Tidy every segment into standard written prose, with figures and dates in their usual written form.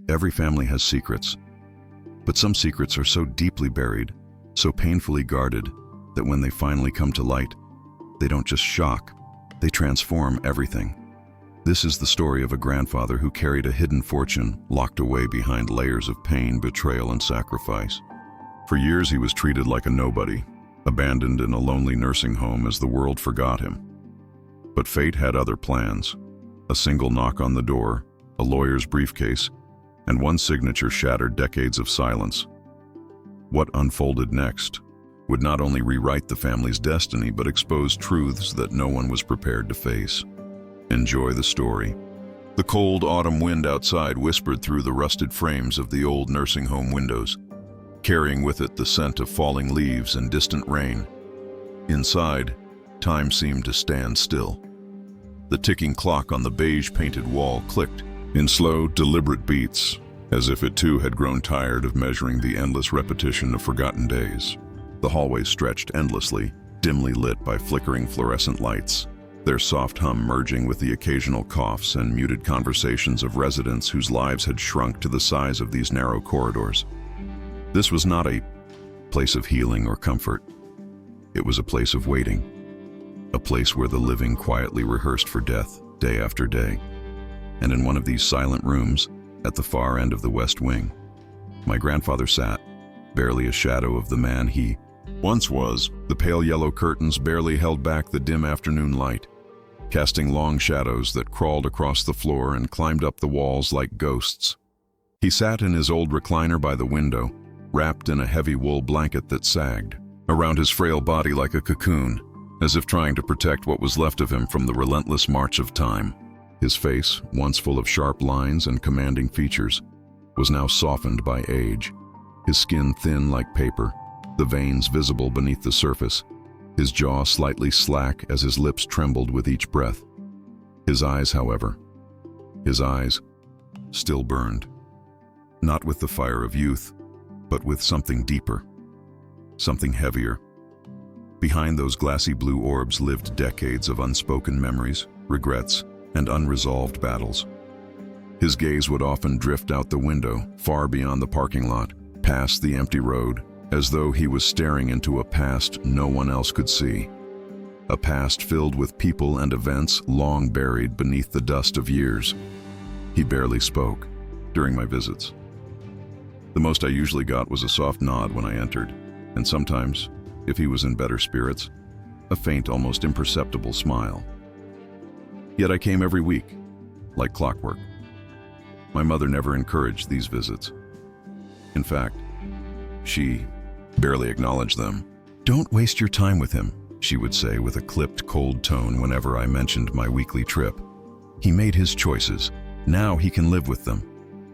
Every family has secrets, but some secrets are so deeply buried, so painfully guarded, that when they finally come to light, they don't just shock, they transform everything. This is the story of a grandfather who carried a hidden fortune locked away behind layers of pain, betrayal, and sacrifice. For years he was treated like a nobody, abandoned in a lonely nursing home as the world forgot him. But fate had other plans. A single knock on the door, a lawyer's briefcase, and one signature shattered decades of silence. What unfolded next would not only rewrite the family's destiny, but expose truths that no one was prepared to face. Enjoy the story. The cold autumn wind outside whispered through the rusted frames of the old nursing home windows, carrying with it the scent of falling leaves and distant rain. Inside, time seemed to stand still. The ticking clock on the beige-painted wall clicked in slow, deliberate beats, as if it too had grown tired of measuring the endless repetition of forgotten days. The hallways stretched endlessly, dimly lit by flickering fluorescent lights, their soft hum merging with the occasional coughs and muted conversations of residents whose lives had shrunk to the size of these narrow corridors. This was not a place of healing or comfort. It was a place of waiting, a place where the living quietly rehearsed for death day after day. And in one of these silent rooms, at the far end of the West Wing, my grandfather sat, barely a shadow of the man he once was. The pale yellow curtains barely held back the dim afternoon light, casting long shadows that crawled across the floor and climbed up the walls like ghosts. He sat in his old recliner by the window, wrapped in a heavy wool blanket that sagged around his frail body like a cocoon, as if trying to protect what was left of him from the relentless march of time. His face, once full of sharp lines and commanding features, was now softened by age, his skin thin like paper, the veins visible beneath the surface, his jaw slightly slack as his lips trembled with each breath. His eyes, however, still burned, not with the fire of youth, but with something deeper, something heavier. Behind those glassy blue orbs lived decades of unspoken memories, regrets, and unresolved battles. His gaze would often drift out the window, far beyond the parking lot, past the empty road, as though he was staring into a past no one else could see. A past filled with people and events long buried beneath the dust of years. He barely spoke during my visits. The most I usually got was a soft nod when I entered, and sometimes, if he was in better spirits, a faint, almost imperceptible smile. Yet I came every week, like clockwork. My mother never encouraged these visits. In fact, she barely acknowledged them. "Don't waste your time with him," she would say with a clipped, cold tone whenever I mentioned my weekly trip. "He made his choices. Now he can live with them."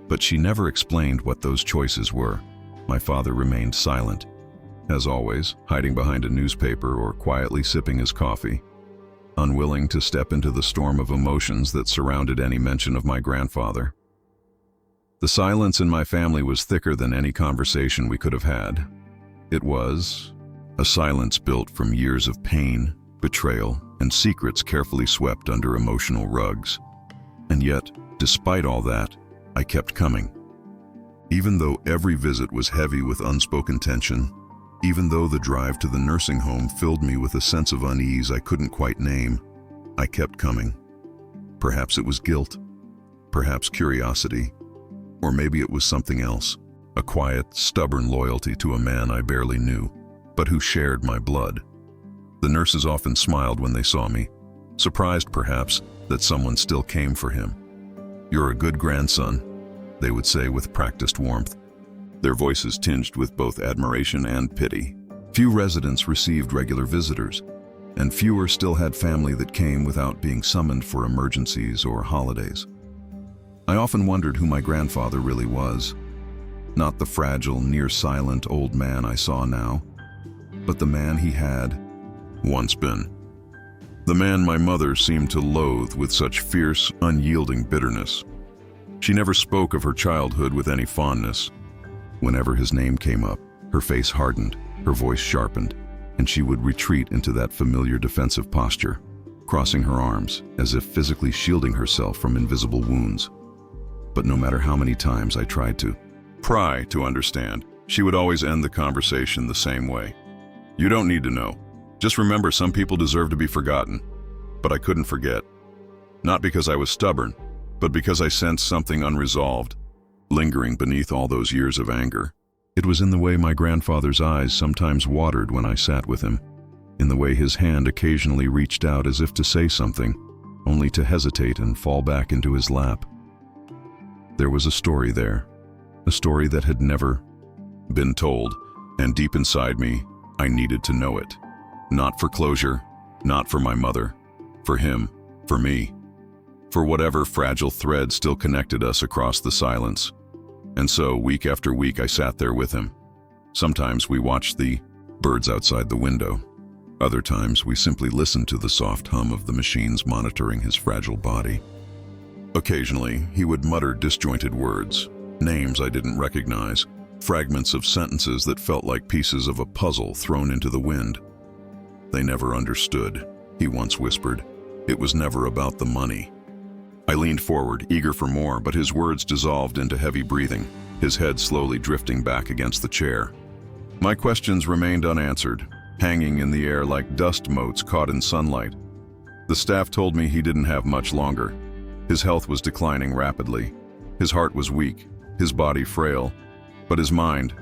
But she never explained what those choices were. My father remained silent, as always, hiding behind a newspaper or quietly sipping his coffee, unwilling to step into the storm of emotions that surrounded any mention of my grandfather. The silence in my family was thicker than any conversation we could have had. It was a silence built from years of pain, betrayal, and secrets carefully swept under emotional rugs. And yet, despite all that, I kept coming. Even though every visit was heavy with unspoken tension, even though the drive to the nursing home filled me with a sense of unease I couldn't quite name, I kept coming. Perhaps it was guilt, perhaps curiosity, or maybe it was something else, a quiet, stubborn loyalty to a man I barely knew, but who shared my blood. The nurses often smiled when they saw me, surprised perhaps that someone still came for him. "You're a good grandson," they would say with practiced warmth, their voices tinged with both admiration and pity. Few residents received regular visitors, and fewer still had family that came without being summoned for emergencies or holidays. I often wondered who my grandfather really was. Not the fragile, near-silent old man I saw now, but the man he had once been. The man my mother seemed to loathe with such fierce, unyielding bitterness. She never spoke of her childhood with any fondness. Whenever his name came up, her face hardened, her voice sharpened, and she would retreat into that familiar defensive posture, crossing her arms as if physically shielding herself from invisible wounds. But no matter how many times I tried to pry to understand, she would always end the conversation the same way. "You don't need to know. Just remember, some people deserve to be forgotten." But I couldn't forget. Not because I was stubborn, but because I sensed something unresolved, lingering beneath all those years of anger. It was in the way my grandfather's eyes sometimes watered when I sat with him, in the way his hand occasionally reached out as if to say something, only to hesitate and fall back into his lap. There was a story there, a story that had never been told, and deep inside me, I needed to know it. Not for closure, not for my mother, for him, for me, for whatever fragile thread still connected us across the silence. And so, week after week, I sat there with him. Sometimes we watched the birds outside the window. Other times, we simply listened to the soft hum of the machines monitoring his fragile body. Occasionally, he would mutter disjointed words, names I didn't recognize, fragments of sentences that felt like pieces of a puzzle thrown into the wind. "They never understood," he once whispered. "It was never about the money." I leaned forward, eager for more, but his words dissolved into heavy breathing, his head slowly drifting back against the chair. My questions remained unanswered, hanging in the air like dust motes caught in sunlight. The staff told me he didn't have much longer. His health was declining rapidly. His heart was weak, his body frail, but his mind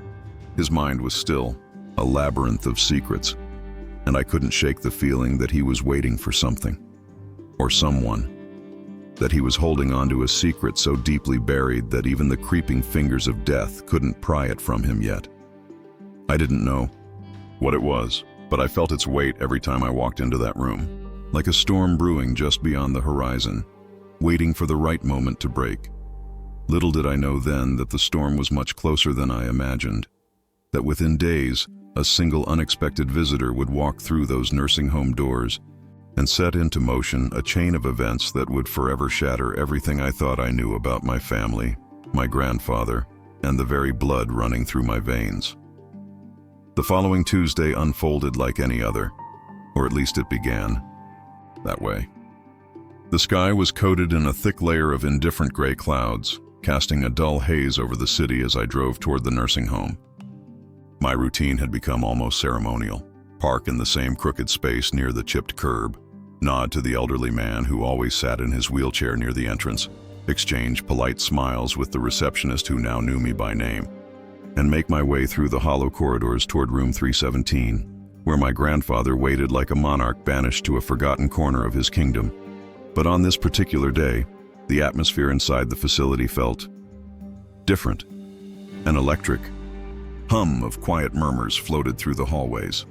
was still a labyrinth of secrets, and I couldn't shake the feeling that he was waiting for something, or someone, that he was holding on to a secret so deeply buried that even the creeping fingers of death couldn't pry it from him yet. I didn't know what it was, but I felt its weight every time I walked into that room, like a storm brewing just beyond the horizon, waiting for the right moment to break. Little did I know then that the storm was much closer than I imagined, that within days, a single unexpected visitor would walk through those nursing home doors and set into motion a chain of events that would forever shatter everything I thought I knew about my family, my grandfather, and the very blood running through my veins. The following Tuesday unfolded like any other, or at least it began that way. The sky was coated in a thick layer of indifferent gray clouds, casting a dull haze over the city as I drove toward the nursing home. My routine had become almost ceremonial. Park in the same crooked space near the chipped curb, nod to the elderly man who always sat in his wheelchair near the entrance, exchange polite smiles with the receptionist who now knew me by name, and make my way through the hollow corridors toward room 317, where my grandfather waited like a monarch banished to a forgotten corner of his kingdom. But on this particular day, the atmosphere inside the facility felt different. An electric hum of quiet murmurs floated through the hallways.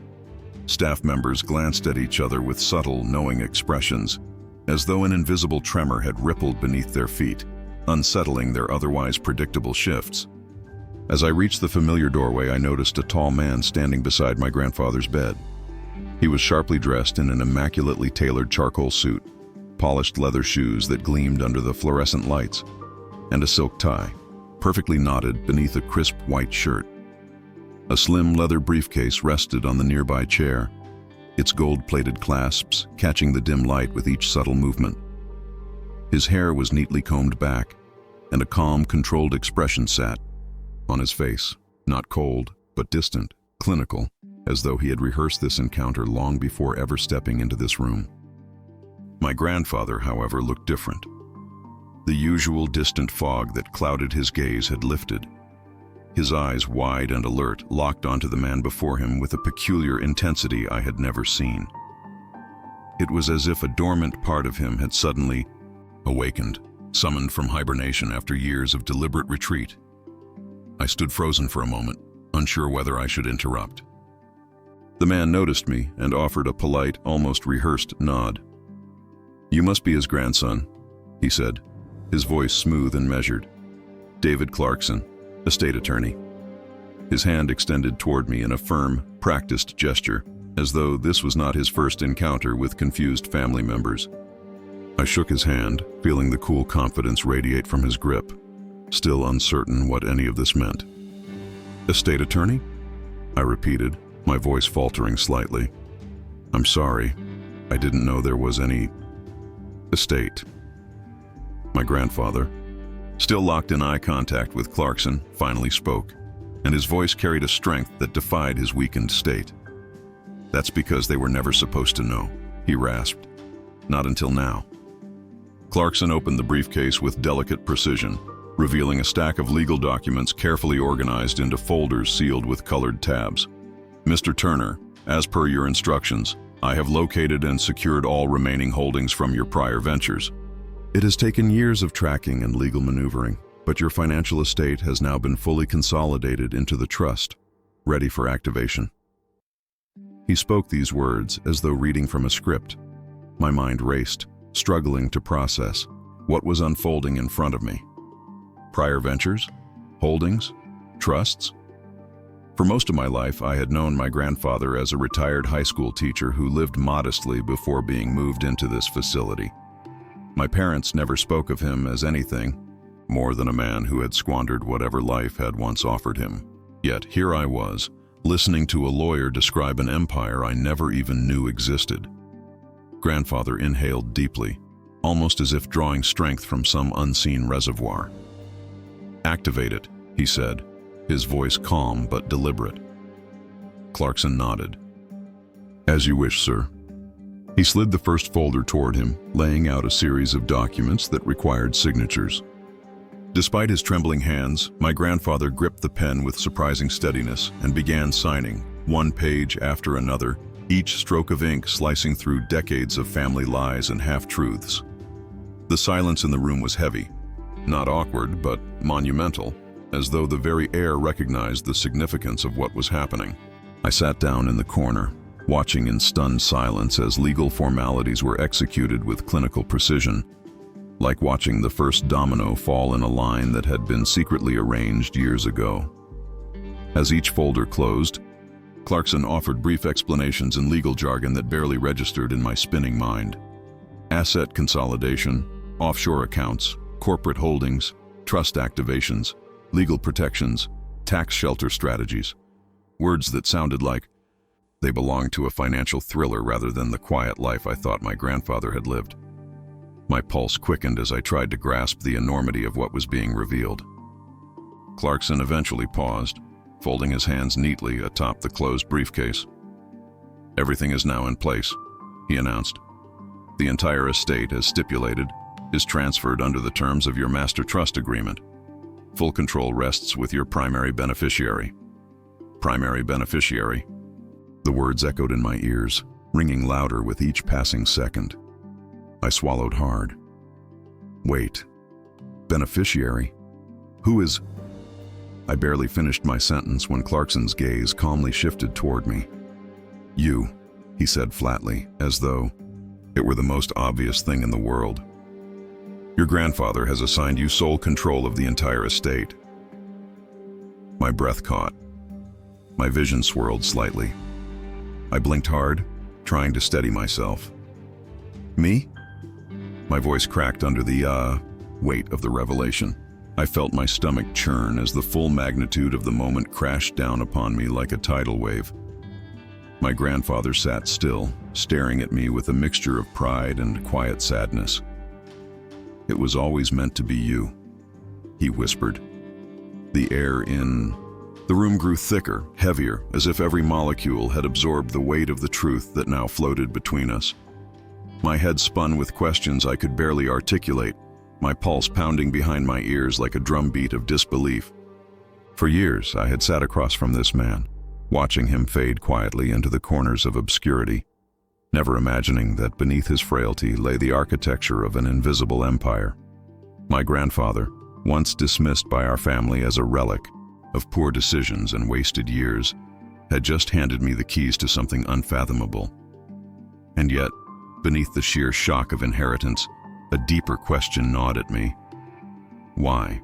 Staff members glanced at each other with subtle, knowing expressions, as though an invisible tremor had rippled beneath their feet, unsettling their otherwise predictable shifts. As I reached the familiar doorway, I noticed a tall man standing beside my grandfather's bed. He was sharply dressed in an immaculately tailored charcoal suit, polished leather shoes that gleamed under the fluorescent lights, and a silk tie, perfectly knotted beneath a crisp white shirt. A slim leather briefcase rested on the nearby chair, its gold-plated clasps catching the dim light with each subtle movement. His hair was neatly combed back, and a calm, controlled expression sat on his face, not cold, but distant, clinical, as though he had rehearsed this encounter long before ever stepping into this room. My grandfather, however, looked different. The usual distant fog that clouded his gaze had lifted. His eyes, wide and alert, locked onto the man before him with a peculiar intensity I had never seen. It was as if a dormant part of him had suddenly awakened, summoned from hibernation after years of deliberate retreat. I stood frozen for a moment, unsure whether I should interrupt. The man noticed me and offered a polite, almost rehearsed nod. "You must be his grandson," he said, his voice smooth and measured. "David Clarkson, estate attorney." His hand extended toward me in a firm, practiced gesture, as though this was not his first encounter with confused family members. I shook his hand, feeling the cool confidence radiate from his grip, still uncertain what any of this meant. "Estate attorney?" I repeated, my voice faltering slightly. "I'm sorry. I didn't know there was any estate." My grandfather, still locked in eye contact with Clarkson, finally spoke, and his voice carried a strength that defied his weakened state. "That's because they were never supposed to know," he rasped. "Not until now." Clarkson opened the briefcase with delicate precision, revealing a stack of legal documents carefully organized into folders sealed with colored tabs. "Mr. Turner, as per your instructions, I have located and secured all remaining holdings from your prior ventures. It has taken years of tracking and legal maneuvering, but your financial estate has now been fully consolidated into the trust, ready for activation." He spoke these words as though reading from a script. My mind raced, struggling to process what was unfolding in front of me. Prior ventures? Holdings? Trusts? For most of my life, I had known my grandfather as a retired high school teacher who lived modestly before being moved into this facility. My parents never spoke of him as anything more than a man who had squandered whatever life had once offered him. Yet here I was, listening to a lawyer describe an empire I never even knew existed. Grandfather inhaled deeply, almost as if drawing strength from some unseen reservoir. "Activate it," he said, his voice calm but deliberate. Clarkson nodded. "As you wish, sir." He slid the first folder toward him, laying out a series of documents that required signatures. Despite his trembling hands, my grandfather gripped the pen with surprising steadiness and began signing, one page after another, each stroke of ink slicing through decades of family lies and half-truths. The silence in the room was heavy, not awkward, but monumental, as though the very air recognized the significance of what was happening. I sat down in the corner, watching in stunned silence as legal formalities were executed with clinical precision, like watching the first domino fall in a line that had been secretly arranged years ago. As each folder closed, Clarkson offered brief explanations in legal jargon that barely registered in my spinning mind. Asset consolidation, offshore accounts, corporate holdings, trust activations, legal protections, tax shelter strategies. Words that sounded like they belonged to a financial thriller rather than the quiet life I thought my grandfather had lived. My pulse quickened as I tried to grasp the enormity of what was being revealed. Clarkson eventually paused, folding his hands neatly atop the closed briefcase. "Everything is now in place," he announced. "The entire estate, as stipulated, is transferred under the terms of your master trust agreement. Full control rests with your primary beneficiary." Primary beneficiary? The words echoed in my ears, ringing louder with each passing second. I swallowed hard. Wait. Beneficiary? Who is... I barely finished my sentence when Clarkson's gaze calmly shifted toward me. "You," he said flatly, as though it were the most obvious thing in the world. "Your grandfather has assigned you sole control of the entire estate." My breath caught. My vision swirled slightly. I blinked hard, trying to steady myself. "Me?" My voice cracked under the, weight of the revelation. I felt my stomach churn as the full magnitude of the moment crashed down upon me like a tidal wave. My grandfather sat still, staring at me with a mixture of pride and quiet sadness. "It was always meant to be you," he whispered. The air in the room grew thicker, heavier, as if every molecule had absorbed the weight of the truth that now floated between us. My head spun with questions I could barely articulate, my pulse pounding behind my ears like a drumbeat of disbelief. For years, I had sat across from this man, watching him fade quietly into the corners of obscurity, never imagining that beneath his frailty lay the architecture of an invisible empire. My grandfather, once dismissed by our family as a relic of poor decisions and wasted years, had just handed me the keys to something unfathomable. And yet, beneath the sheer shock of inheritance, a deeper question gnawed at me. Why?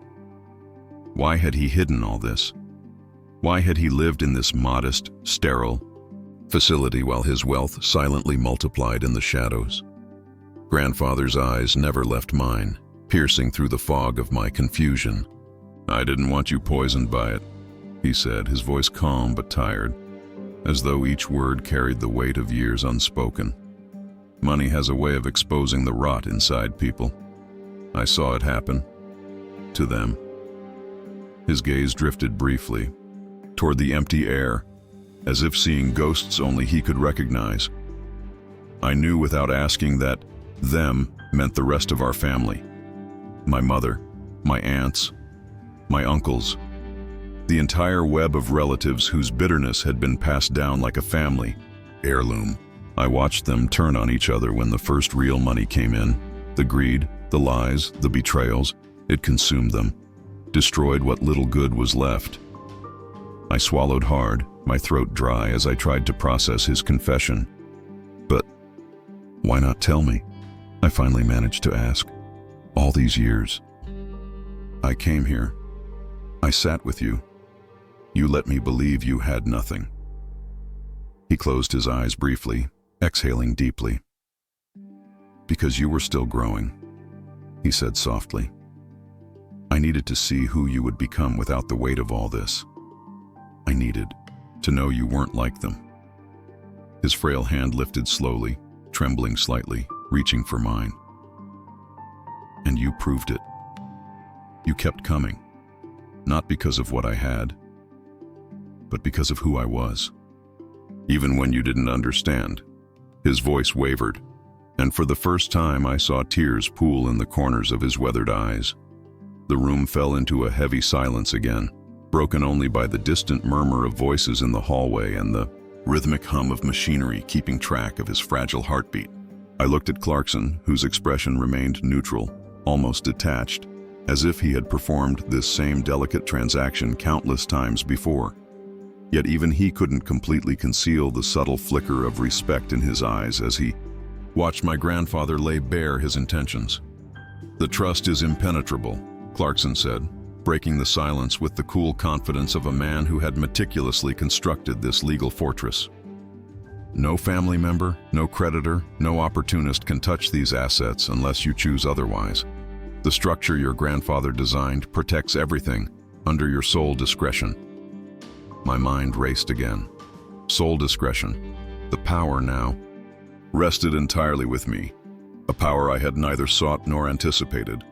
Why had he hidden all this? Why had he lived in this modest, sterile facility while his wealth silently multiplied in the shadows? Grandfather's eyes never left mine, piercing through the fog of my confusion. "I didn't want you poisoned by it," he said, his voice calm but tired, as though each word carried the weight of years unspoken. "Money has a way of exposing the rot inside people. I saw it happen. to them. His gaze drifted briefly, toward the empty air, as if seeing ghosts only he could recognize. I knew without asking that them meant the rest of our family. My mother, my aunts, my uncles, the entire web of relatives whose bitterness had been passed down like a family heirloom. I watched them turn on each other when the first real money came in. The greed, the lies, the betrayals, it consumed them, destroyed what little good was left. I swallowed hard, my throat dry as I tried to process his confession. But why not tell me? I finally managed to ask. All these years. I came here. I sat with you. You let me believe you had nothing. He closed his eyes briefly, exhaling deeply. Because you were still growing, he said softly. I needed to see who you would become without the weight of all this. I needed to know you weren't like them. His frail hand lifted slowly, trembling slightly, reaching for mine. And you proved it. You kept coming, not because of what I had, but because of who I was. Even when you didn't understand. His voice wavered, and for the first time I saw tears pool in the corners of his weathered eyes. The room fell into a heavy silence again, broken only by the distant murmur of voices in the hallway and the rhythmic hum of machinery keeping track of his fragile heartbeat. I looked at Clarkson, whose expression remained neutral, almost detached, as if he had performed this same delicate transaction countless times before. Yet even he couldn't completely conceal the subtle flicker of respect in his eyes as he watched my grandfather lay bare his intentions. The trust is impenetrable, Clarkson said, breaking the silence with the cool confidence of a man who had meticulously constructed this legal fortress. No family member, no creditor, no opportunist can touch these assets unless you choose otherwise. The structure your grandfather designed protects everything under your sole discretion. My mind raced again. Sole discretion. The power now rested entirely with me, a power I had neither sought nor anticipated.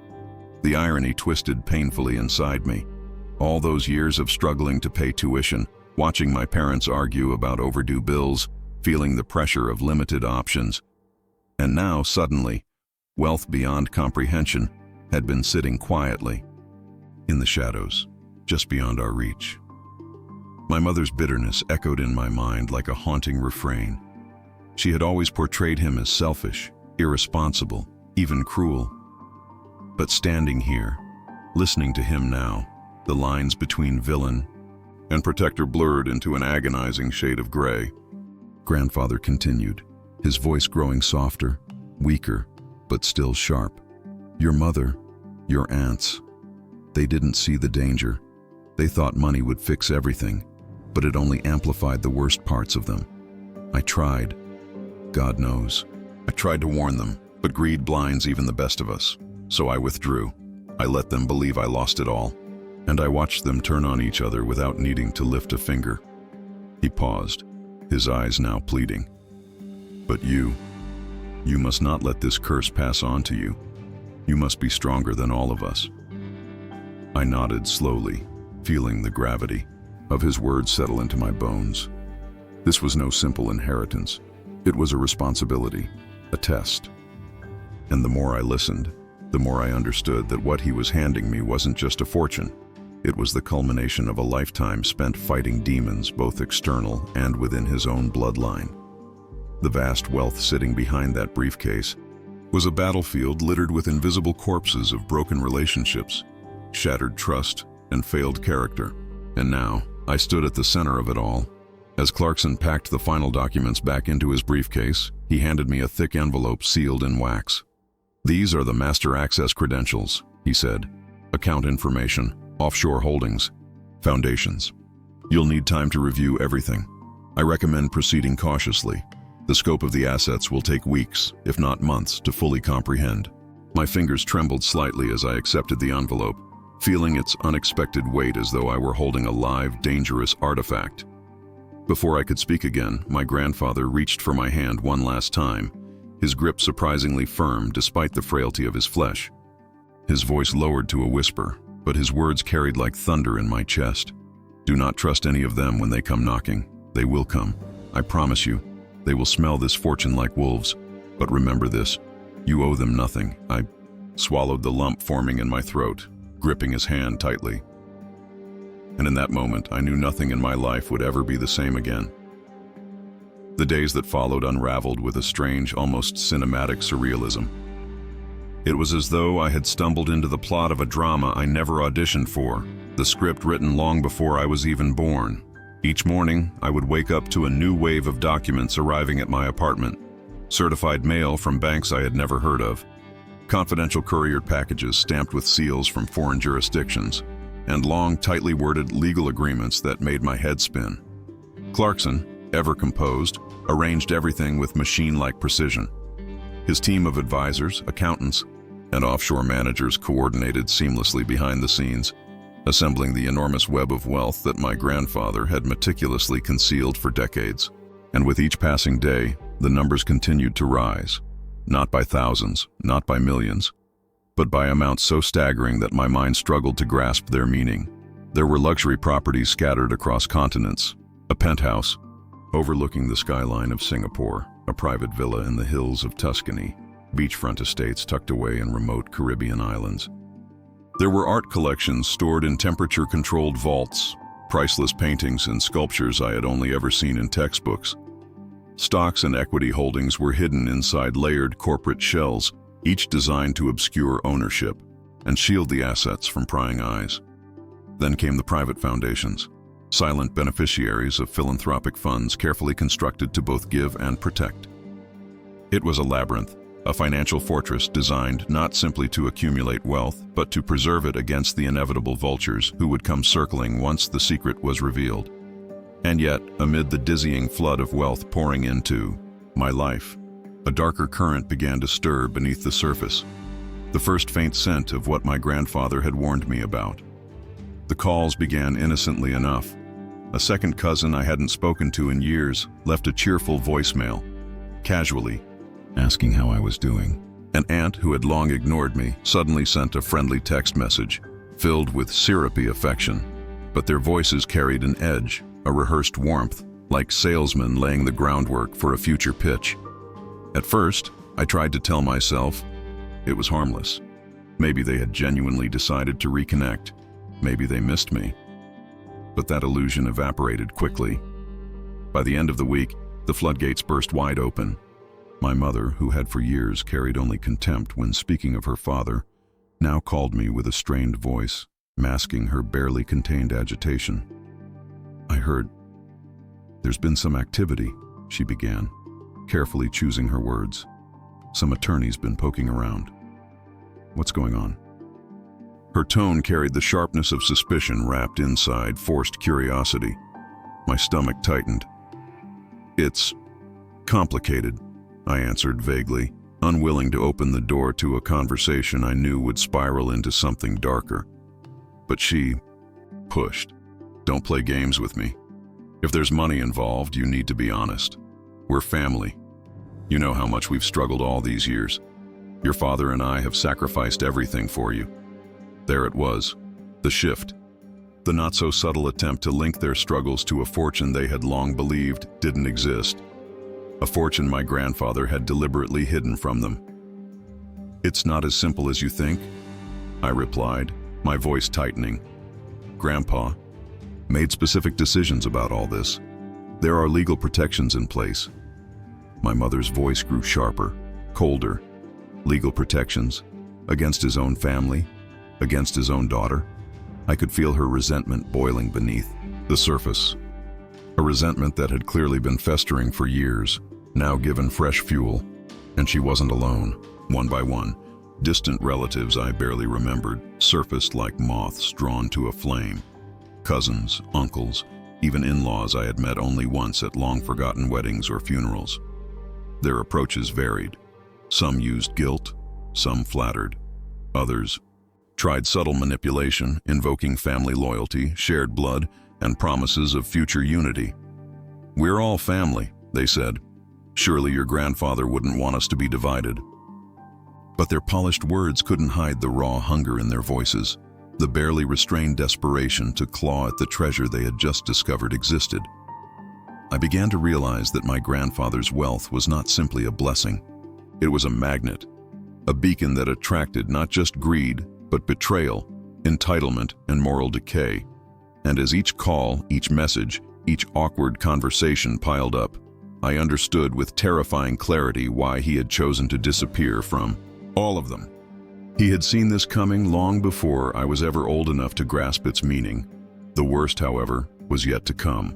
The irony twisted painfully inside me. All those years of struggling to pay tuition, watching my parents argue about overdue bills, feeling the pressure of limited options. And now, suddenly, wealth beyond comprehension had been sitting quietly in the shadows, just beyond our reach. My mother's bitterness echoed in my mind like a haunting refrain. She had always portrayed him as selfish, irresponsible, even cruel. But standing here, listening to him now, the lines between villain and protector blurred into an agonizing shade of gray. Grandfather continued, his voice growing softer, weaker, but still sharp. Your mother, your aunts, they didn't see the danger. They thought money would fix everything, but it only amplified the worst parts of them. I tried. God knows. I tried to warn them, but greed blinds even the best of us. So I withdrew. I let them believe I lost it all, and I watched them turn on each other without needing to lift a finger. He paused, his eyes now pleading. But you must not let this curse pass on to you. You must be stronger than all of us. I nodded slowly, feeling the gravity of his words settle into my bones. This was no simple inheritance. It was a responsibility, a test. And the more I listened, the more I understood that what he was handing me wasn't just a fortune. It was the culmination of a lifetime spent fighting demons, both external and within his own bloodline. The vast wealth sitting behind that briefcase was a battlefield littered with invisible corpses of broken relationships, shattered trust, and failed character. And now, I stood at the center of it all. As Clarkson packed the final documents back into his briefcase, he handed me a thick envelope sealed in wax. These are the master access credentials, he said. Account information, offshore holdings, foundations. You'll need time to review everything. I recommend proceeding cautiously. The scope of the assets will take weeks, if not months, to fully comprehend. My fingers trembled slightly as I accepted the envelope, feeling its unexpected weight as though I were holding a live, dangerous artifact. Before I could speak again, my grandfather reached for my hand one last time, his grip surprisingly firm despite the frailty of his flesh. His voice lowered to a whisper, but his words carried like thunder in my chest. Do not trust any of them when they come knocking. They will come. I promise you. They will smell this fortune like wolves. But remember this, you owe them nothing. I swallowed the lump forming in my throat, gripping his hand tightly. And in that moment, I knew nothing in my life would ever be the same again. The days that followed unraveled with a strange, almost cinematic surrealism. It was as though I had stumbled into the plot of a drama I never auditioned for, the script written long before I was even born. Each morning, I would wake up to a new wave of documents arriving at my apartment, certified mail from banks I had never heard of, confidential couriered packages stamped with seals from foreign jurisdictions, and long, tightly worded legal agreements that made my head spin. Clarkson, ever composed, arranged everything with machine-like precision. His team of advisors, accountants, and offshore managers coordinated seamlessly behind the scenes, assembling the enormous web of wealth that my grandfather had meticulously concealed for decades. And with each passing day, the numbers continued to rise, not by thousands, not by millions, but by amounts so staggering that my mind struggled to grasp their meaning. There were luxury properties scattered across continents, a penthouse overlooking the skyline of Singapore, a private villa in the hills of Tuscany, beachfront estates tucked away in remote Caribbean islands. There were art collections stored in temperature-controlled vaults, priceless paintings and sculptures I had only ever seen in textbooks. Stocks and equity holdings were hidden inside layered corporate shells, each designed to obscure ownership and shield the assets from prying eyes. Then came the private foundations, silent beneficiaries of philanthropic funds carefully constructed to both give and protect. It was a labyrinth, a financial fortress designed not simply to accumulate wealth, but to preserve it against the inevitable vultures who would come circling once the secret was revealed. And yet, amid the dizzying flood of wealth pouring into my life, a darker current began to stir beneath the surface, the first faint scent of what my grandfather had warned me about. The calls began innocently enough. A second cousin I hadn't spoken to in years left a cheerful voicemail, casually, asking how I was doing. An aunt who had long ignored me suddenly sent a friendly text message, filled with syrupy affection, but their voices carried an edge, a rehearsed warmth, like salesmen laying the groundwork for a future pitch. At first, I tried to tell myself it was harmless. Maybe they had genuinely decided to reconnect. Maybe they missed me. But that illusion evaporated quickly. By the end of the week, the floodgates burst wide open. My mother, who had for years carried only contempt when speaking of her father, now called me with a strained voice, masking her barely contained agitation. I heard, "There's been some activity," she began, carefully choosing her words. "Some attorney's been poking around. What's going on?" Her tone carried the sharpness of suspicion wrapped inside forced curiosity. My stomach tightened. "It's complicated," I answered vaguely, unwilling to open the door to a conversation I knew would spiral into something darker. But she pushed. "Don't play games with me. If there's money involved, you need to be honest. We're family. You know how much we've struggled all these years. Your father and I have sacrificed everything for you." There it was, the shift. The not-so-subtle attempt to link their struggles to a fortune they had long believed didn't exist. A fortune my grandfather had deliberately hidden from them. "It's not as simple as you think," I replied, my voice tightening. "Grandpa made specific decisions about all this. There are legal protections in place." My mother's voice grew sharper, colder. Legal protections? Against his own family? Against his own daughter? I could feel her resentment boiling beneath the surface. A resentment that had clearly been festering for years, now given fresh fuel. And she wasn't alone. One by one, distant relatives I barely remembered surfaced like moths drawn to a flame. Cousins, uncles, even in-laws I had met only once at long-forgotten weddings or funerals. Their approaches varied. Some used guilt, some flattered. Others tried subtle manipulation, invoking family loyalty, shared blood, and promises of future unity. "We're all family," they said. "Surely your grandfather wouldn't want us to be divided." But their polished words couldn't hide the raw hunger in their voices. the barely restrained desperation to claw at the treasure they had just discovered existed. I began to realize that my grandfather's wealth was not simply a blessing. It was a magnet, a beacon that attracted not just greed, but betrayal, entitlement, and moral decay. And as each call, each message, each awkward conversation piled up, I understood with terrifying clarity why he had chosen to disappear from all of them. He had seen this coming long before I was ever old enough to grasp its meaning. The worst, however, was yet to come.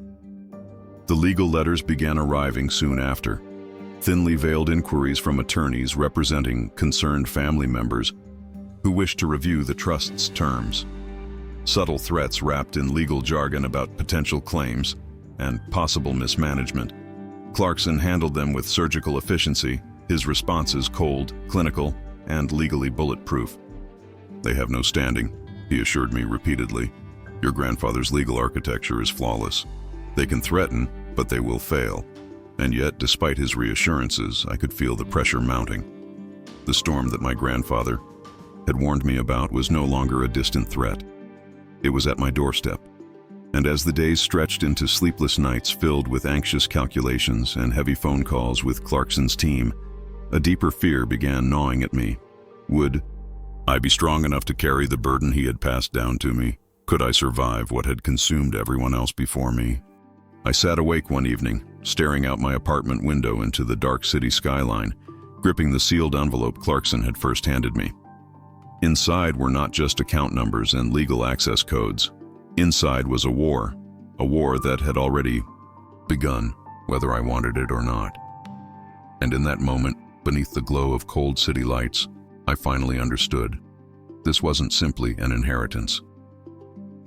The legal letters began arriving soon after, thinly veiled inquiries from attorneys representing concerned family members who wished to review the trust's terms. Subtle threats wrapped in legal jargon about potential claims and possible mismanagement. Clarkson handled them with surgical efficiency, his responses cold, clinical, and legally bulletproof. "They have no standing," he assured me repeatedly. "Your grandfather's legal architecture is flawless. They can threaten, but they will fail." And yet, despite his reassurances, I could feel the pressure mounting. The storm that my grandfather had warned me about was no longer a distant threat. It was at my doorstep. And as the days stretched into sleepless nights filled with anxious calculations and heavy phone calls with Clarkson's team, a deeper fear began gnawing at me. Would I be strong enough to carry the burden he had passed down to me? Could I survive what had consumed everyone else before me? I sat awake one evening, staring out my apartment window into the dark city skyline, gripping the sealed envelope Clarkson had first handed me. Inside were not just account numbers and legal access codes. Inside was a war that had already begun, whether I wanted it or not. And in that moment, beneath the glow of cold city lights, I finally understood. This wasn't simply an inheritance.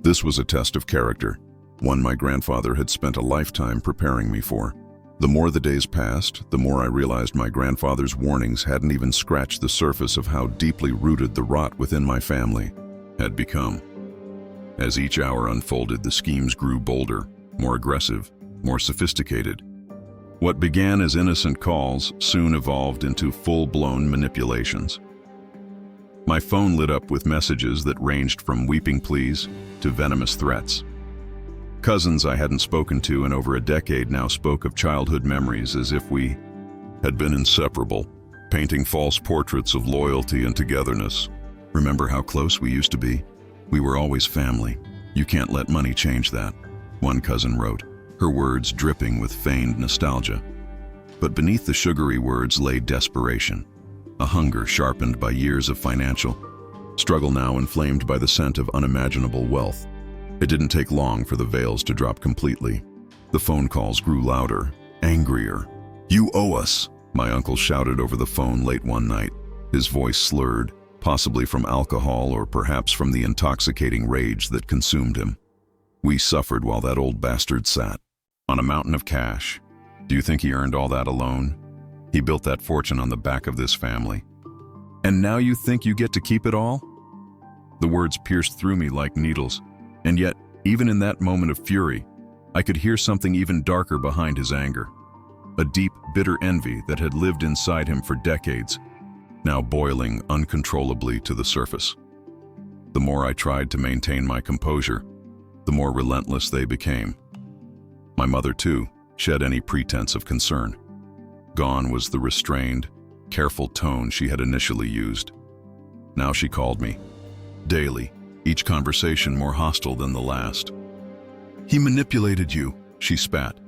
This was a test of character, one my grandfather had spent a lifetime preparing me for. The more the days passed, the more I realized my grandfather's warnings hadn't even scratched the surface of how deeply rooted the rot within my family had become. As each hour unfolded, the schemes grew bolder, more aggressive, more sophisticated. What began as innocent calls soon evolved into full-blown manipulations. My phone lit up with messages that ranged from weeping pleas to venomous threats. Cousins I hadn't spoken to in over a decade now spoke of childhood memories as if we had been inseparable, painting false portraits of loyalty and togetherness. "Remember how close we used to be? We were always family. You can't let money change that," one cousin wrote, her words dripping with feigned nostalgia. But beneath the sugary words lay desperation, a hunger sharpened by years of financial struggle now inflamed by the scent of unimaginable wealth. It didn't take long for the veils to drop completely. The phone calls grew louder, angrier. "You owe us," my uncle shouted over the phone late one night, his voice slurred, possibly from alcohol or perhaps from the intoxicating rage that consumed him. We suffered while that old bastard sat on a mountain of cash. Do you think he earned all that alone? He built that fortune on the back of this family. And now you think you get to keep it all? The words pierced through me like needles. And yet, even in that moment of fury, I could hear something even darker behind his anger. A deep, bitter envy that had lived inside him for decades, now boiling uncontrollably to the surface. The more I tried to maintain my composure, the more relentless they became. My mother, too, shed any pretense of concern. Gone was the restrained, careful tone she had initially used. Now she called me, daily, each conversation more hostile than the last. "He manipulated you," she spat.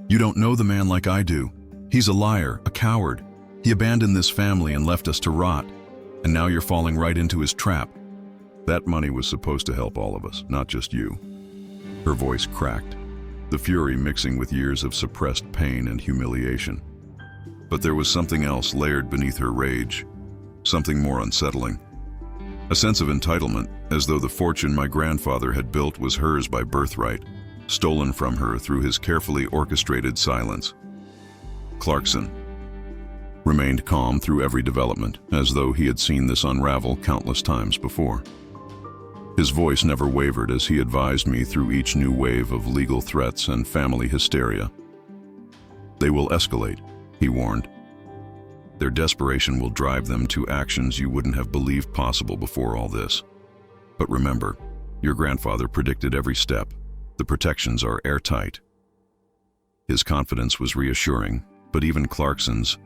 "You don't know the man like I do. He's a liar, a coward. He abandoned this family and left us to rot. And now you're falling right into his trap. That money was supposed to help all of us, not just you." Her voice cracked, the fury mixing with years of suppressed pain and humiliation. But there was something else layered beneath her rage, something more unsettling. A sense of entitlement, as though the fortune my grandfather had built was hers by birthright, stolen from her through his carefully orchestrated silence. Clarkson remained calm through every development, as though he had seen this unravel countless times before. His voice never wavered as he advised me through each new wave of legal threats and family hysteria. "They will escalate," he warned. "Their desperation will drive them to actions you wouldn't have believed possible before all this. But remember, your grandfather predicted every step. The protections are airtight. His confidence was reassuring, but even Clarkson's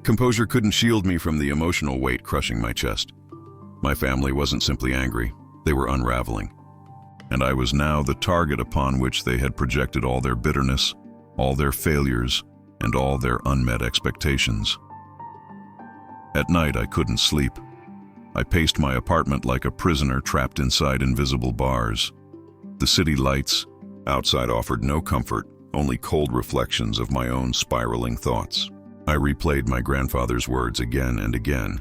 composure couldn't shield me from the emotional weight crushing my chest. My family wasn't simply angry, they were unraveling. And I was now the target upon which they had projected all their bitterness, all their failures, and all their unmet expectations. At night, I couldn't sleep. I paced my apartment like a prisoner trapped inside invisible bars. The city lights outside offered no comfort, only cold reflections of my own spiraling thoughts. I replayed my grandfather's words again and again.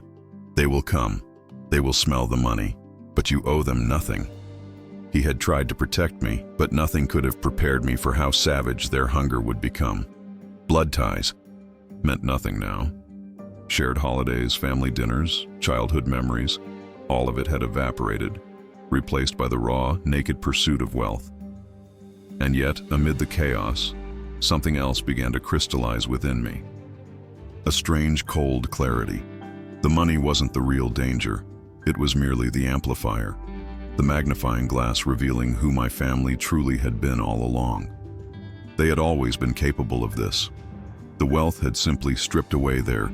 They will come. They will smell the money, but you owe them nothing. He had tried to protect me, but nothing could have prepared me for how savage their hunger would become. Blood ties meant nothing now. Shared holidays, family dinners, childhood memories, all of it had evaporated, replaced by the raw, naked pursuit of wealth. And yet, amid the chaos, something else began to crystallize within me. A strange, cold clarity. The money wasn't the real danger. It was merely the amplifier, the magnifying glass revealing who my family truly had been all along. They had always been capable of this. The wealth had simply stripped away their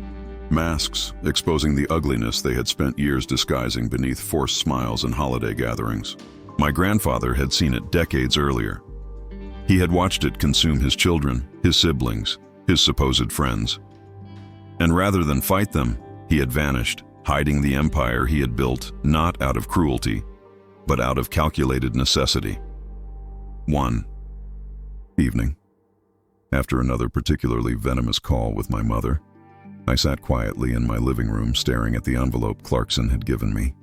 masks, exposing the ugliness they had spent years disguising beneath forced smiles and holiday gatherings. My grandfather had seen it decades earlier. He had watched it consume his children, his siblings, his supposed friends. And rather than fight them, he had vanished, hiding the empire he had built not out of cruelty, but out of calculated necessity. One evening, after another particularly venomous call with my mother, I sat quietly in my living room staring at the envelope Clarkson had given me.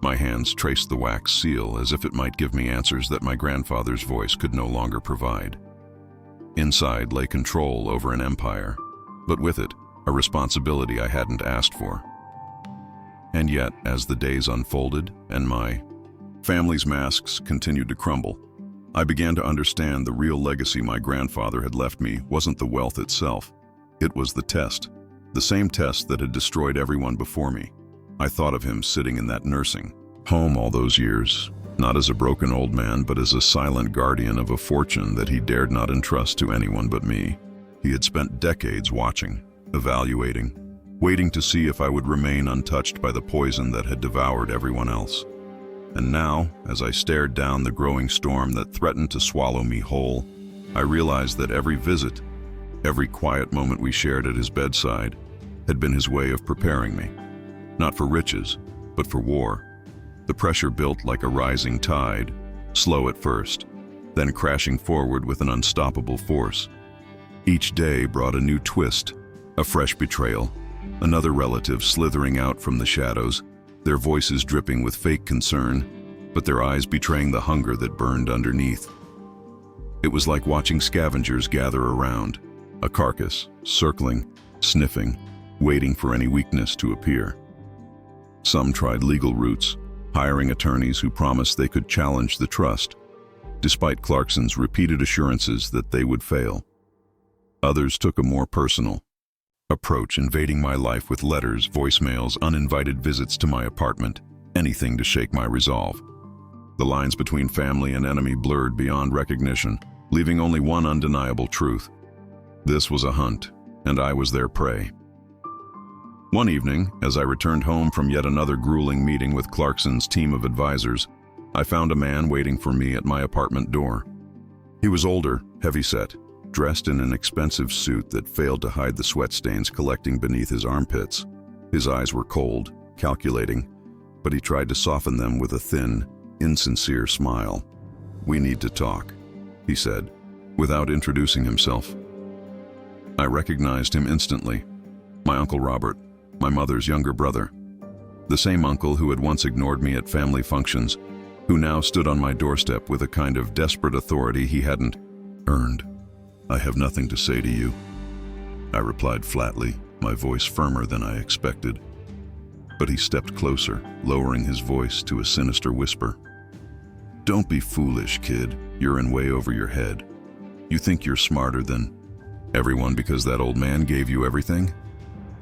My hands traced the wax seal as if it might give me answers that my grandfather's voice could no longer provide. Inside lay control over an empire, but with it, a responsibility I hadn't asked for. And yet, as the days unfolded and my family's masks continued to crumble, I began to understand the real legacy my grandfather had left me wasn't the wealth itself. It was the test, the same test that had destroyed everyone before me. I thought of him sitting in that nursing home all those years, not as a broken old man, but as a silent guardian of a fortune that he dared not entrust to anyone but me. He had spent decades watching, evaluating, waiting to see if I would remain untouched by the poison that had devoured everyone else. And now, as I stared down the growing storm that threatened to swallow me whole, I realized that every visit, every quiet moment we shared at his bedside, had been his way of preparing me. Not for riches, but for war. The pressure built like a rising tide, slow at first, then crashing forward with an unstoppable force. Each day brought a new twist, a fresh betrayal, another relative slithering out from the shadows, their voices dripping with fake concern, but their eyes betraying the hunger that burned underneath. It was like watching scavengers gather around, a carcass, circling, sniffing, waiting for any weakness to appear. Some tried legal routes, hiring attorneys who promised they could challenge the trust, despite Clarkson's repeated assurances that they would fail. Others took a more personal approach, invading my life with letters, voicemails, uninvited visits to my apartment, anything to shake my resolve. The lines between family and enemy blurred beyond recognition, leaving only one undeniable truth. This was a hunt, and I was their prey. One evening, as I returned home from yet another grueling meeting with Clarkson's team of advisors, I found a man waiting for me at my apartment door. He was older, heavy-set, dressed in an expensive suit that failed to hide the sweat stains collecting beneath his armpits. His eyes were cold, calculating, but he tried to soften them with a thin, insincere smile. "We need to talk," he said, without introducing himself. I recognized him instantly. My Uncle Robert, my mother's younger brother. The same uncle who had once ignored me at family functions, who now stood on my doorstep with a kind of desperate authority he hadn't earned. "I have nothing to say to you," I replied flatly, my voice firmer than I expected. But he stepped closer, lowering his voice to a sinister whisper. "Don't be foolish, kid. You're in way over your head. You think you're smarter than everyone because that old man gave you everything?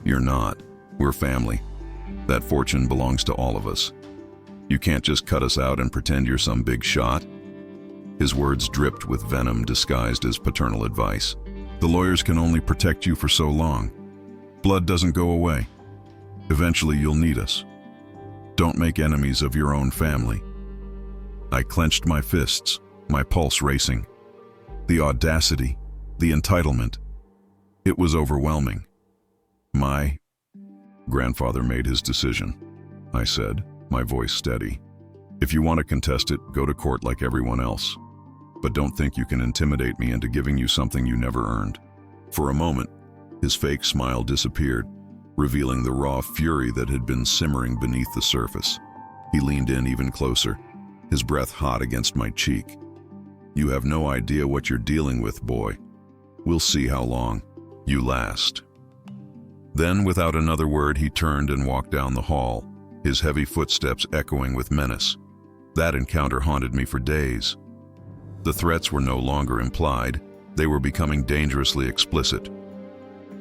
You're not. We're family. That fortune belongs to all of us. You can't just cut us out and pretend you're some big shot." His words dripped with venom disguised as paternal advice. "The lawyers can only protect you for so long. Blood doesn't go away. Eventually you'll need us. Don't make enemies of your own family." I clenched my fists, my pulse racing. The audacity, the entitlement. It was overwhelming. "My grandfather made his decision," I said, my voice steady. "If you want to contest it, go to court like everyone else. But don't think you can intimidate me into giving you something you never earned." For a moment, his fake smile disappeared, revealing the raw fury that had been simmering beneath the surface. He leaned in even closer, his breath hot against my cheek. "You have no idea what you're dealing with, boy. We'll see how long you last." Then, without another word, he turned and walked down the hall, his heavy footsteps echoing with menace. That encounter haunted me for days. The threats were no longer implied, they were becoming dangerously explicit.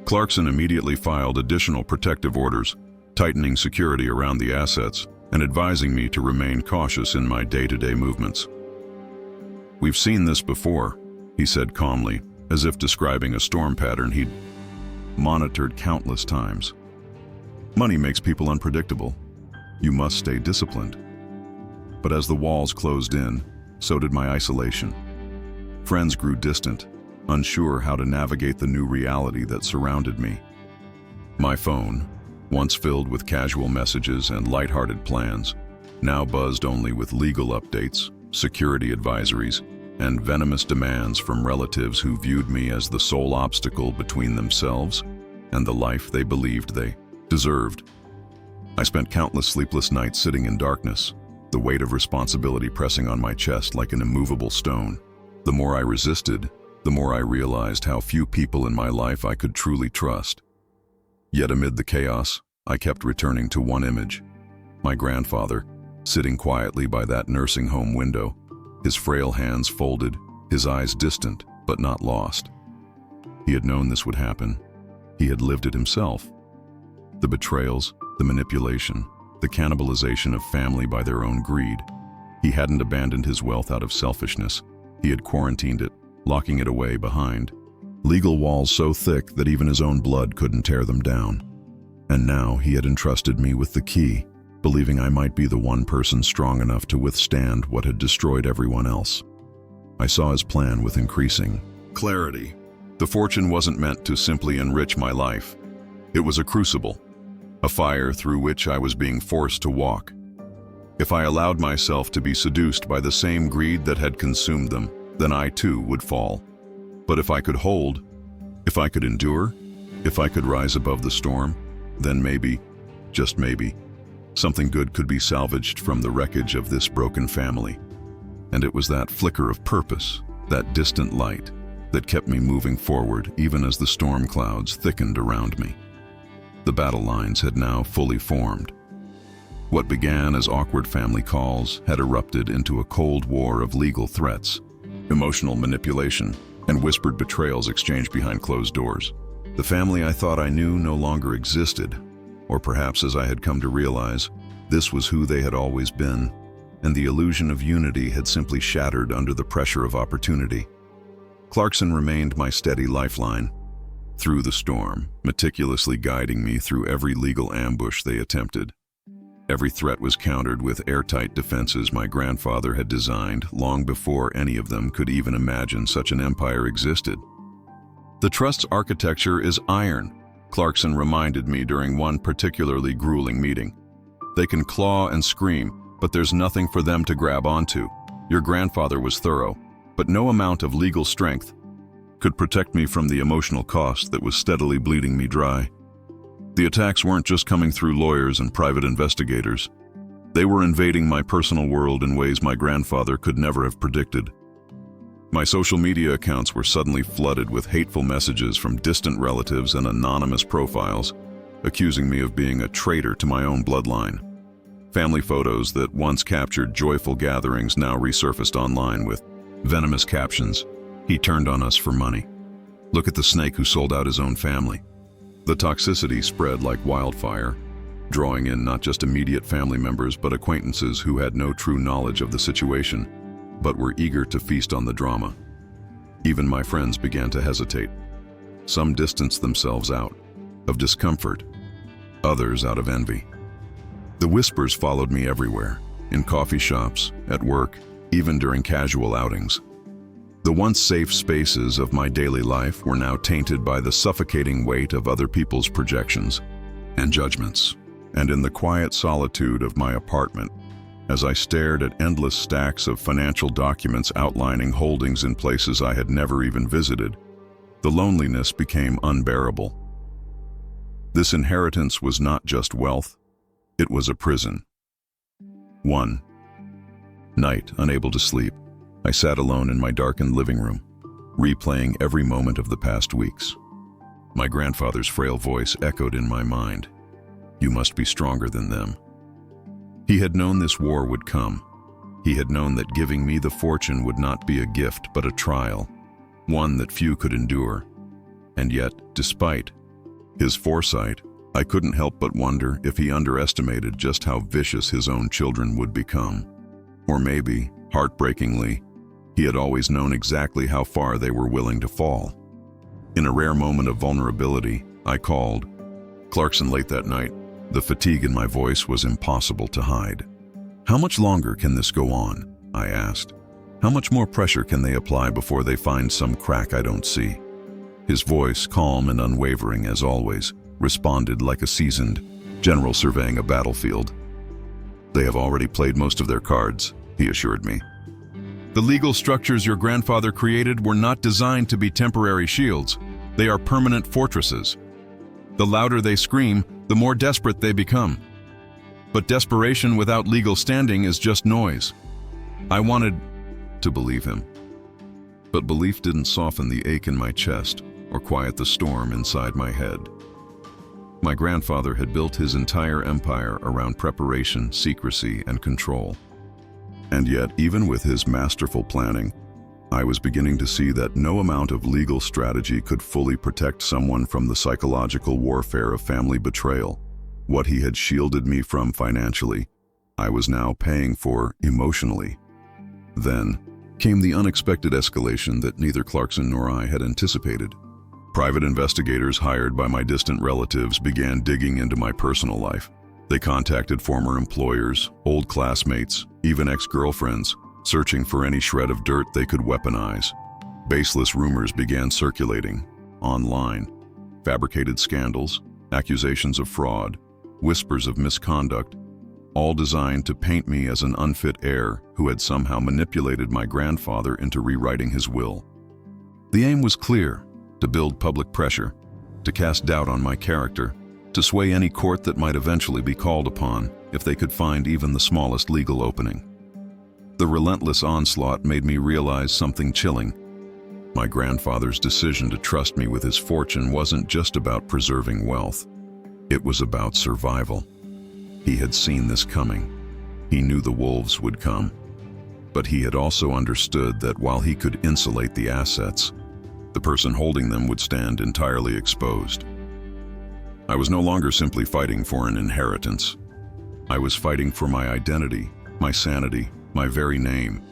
Clarkson immediately filed additional protective orders, tightening security around the assets and advising me to remain cautious in my day-to-day movements. "We've seen this before," he said calmly, as if describing a storm pattern he'd monitored countless times. "Money makes people unpredictable. You must stay disciplined." But as the walls closed in, so did my isolation. Friends grew distant, unsure how to navigate the new reality that surrounded me. My phone, once filled with casual messages and lighthearted plans, now buzzed only with legal updates, security advisories, and venomous demands from relatives who viewed me as the sole obstacle between themselves and the life they believed they deserved. I spent countless sleepless nights sitting in darkness, the weight of responsibility pressing on my chest like an immovable stone. The more I resisted, the more I realized how few people in my life I could truly trust. Yet amid the chaos, I kept returning to one image: my grandfather, sitting quietly by that nursing home window, his frail hands folded, his eyes distant but not lost. He had known this would happen. He had lived it himself. The betrayals, the manipulation, the cannibalization of family by their own greed. He hadn't abandoned his wealth out of selfishness. He had quarantined it, locking it away behind legal walls so thick that even his own blood couldn't tear them down. And now he had entrusted me with the key, believing I might be the one person strong enough to withstand what had destroyed everyone else. I saw his plan with increasing clarity. The fortune wasn't meant to simply enrich my life. It was a crucible, a fire through which I was being forced to walk. If I allowed myself to be seduced by the same greed that had consumed them, then I too would fall. But if I could hold, if I could endure, if I could rise above the storm, then maybe, just maybe, something good could be salvaged from the wreckage of this broken family. And it was that flicker of purpose, that distant light, that kept me moving forward even as the storm clouds thickened around me. The battle lines had now fully formed. What began as awkward family calls had erupted into a cold war of legal threats, emotional manipulation, and whispered betrayals exchanged behind closed doors. The family I thought I knew no longer existed, or perhaps, as I had come to realize, this was who they had always been, and the illusion of unity had simply shattered under the pressure of opportunity. Clarkson remained my steady lifeline through the storm, meticulously guiding me through every legal ambush they attempted. Every threat was countered with airtight defenses my grandfather had designed long before any of them could even imagine such an empire existed. "The trust's architecture is iron," Clarkson reminded me during one particularly grueling meeting. "They can claw and scream, but there's nothing for them to grab onto. Your grandfather was thorough, but no amount of legal strength could protect me from the emotional cost that was steadily bleeding me dry. The attacks weren't just coming through lawyers and private investigators. They were invading my personal world in ways my grandfather could never have predicted. My social media accounts were suddenly flooded with hateful messages from distant relatives and anonymous profiles, accusing me of being a traitor to my own bloodline. Family photos that once captured joyful gatherings now resurfaced online with venomous captions. "He turned on us for money. Look at the snake who sold out his own family." The toxicity spread like wildfire, drawing in not just immediate family members but acquaintances who had no true knowledge of the situation, but were eager to feast on the drama. Even my friends began to hesitate. Some distanced themselves out of discomfort, others out of envy. The whispers followed me everywhere, in coffee shops, at work, even during casual outings. The once safe spaces of my daily life were now tainted by the suffocating weight of other people's projections and judgments. And in the quiet solitude of my apartment, as I stared at endless stacks of financial documents outlining holdings in places I had never even visited, the loneliness became unbearable. This inheritance was not just wealth, it was a prison. One night, unable to sleep, I sat alone in my darkened living room, replaying every moment of the past weeks. My grandfather's frail voice echoed in my mind. "You must be stronger than them." He had known this war would come. He had known that giving me the fortune would not be a gift but a trial, one that few could endure. And yet, despite his foresight, I couldn't help but wonder if he underestimated just how vicious his own children would become. Or maybe, heartbreakingly, he had always known exactly how far they were willing to fall. In a rare moment of vulnerability, I called Clarkson late that night. The fatigue in my voice was impossible to hide. "How much longer can this go on?" I asked. "How much more pressure can they apply before they find some crack I don't see?" His voice, calm and unwavering as always, responded like a seasoned general surveying a battlefield. "They have already played most of their cards," he assured me. "The legal structures your grandfather created were not designed to be temporary shields. They are permanent fortresses. The louder they scream, the more desperate they become. But desperation without legal standing is just noise." I wanted to believe him, but belief didn't soften the ache in my chest or quiet the storm inside my head. My grandfather had built his entire empire around preparation, secrecy, and control. And yet, even with his masterful planning, I was beginning to see that no amount of legal strategy could fully protect someone from the psychological warfare of family betrayal. What he had shielded me from financially, I was now paying for emotionally. Then came the unexpected escalation that neither Clarkson nor I had anticipated. Private investigators hired by my distant relatives began digging into my personal life. They contacted former employers, old classmates, even ex-girlfriends, searching for any shred of dirt they could weaponize. Baseless rumors began circulating online. Fabricated scandals, accusations of fraud, whispers of misconduct, all designed to paint me as an unfit heir who had somehow manipulated my grandfather into rewriting his will. The aim was clear: to build public pressure, to cast doubt on my character, to sway any court that might eventually be called upon if they could find even the smallest legal opening. The relentless onslaught made me realize something chilling. My grandfather's decision to trust me with his fortune wasn't just about preserving wealth. It was about survival. He had seen this coming. He knew the wolves would come. But he had also understood that while he could insulate the assets, the person holding them would stand entirely exposed. I was no longer simply fighting for an inheritance. I was fighting for my identity, my sanity, my very name.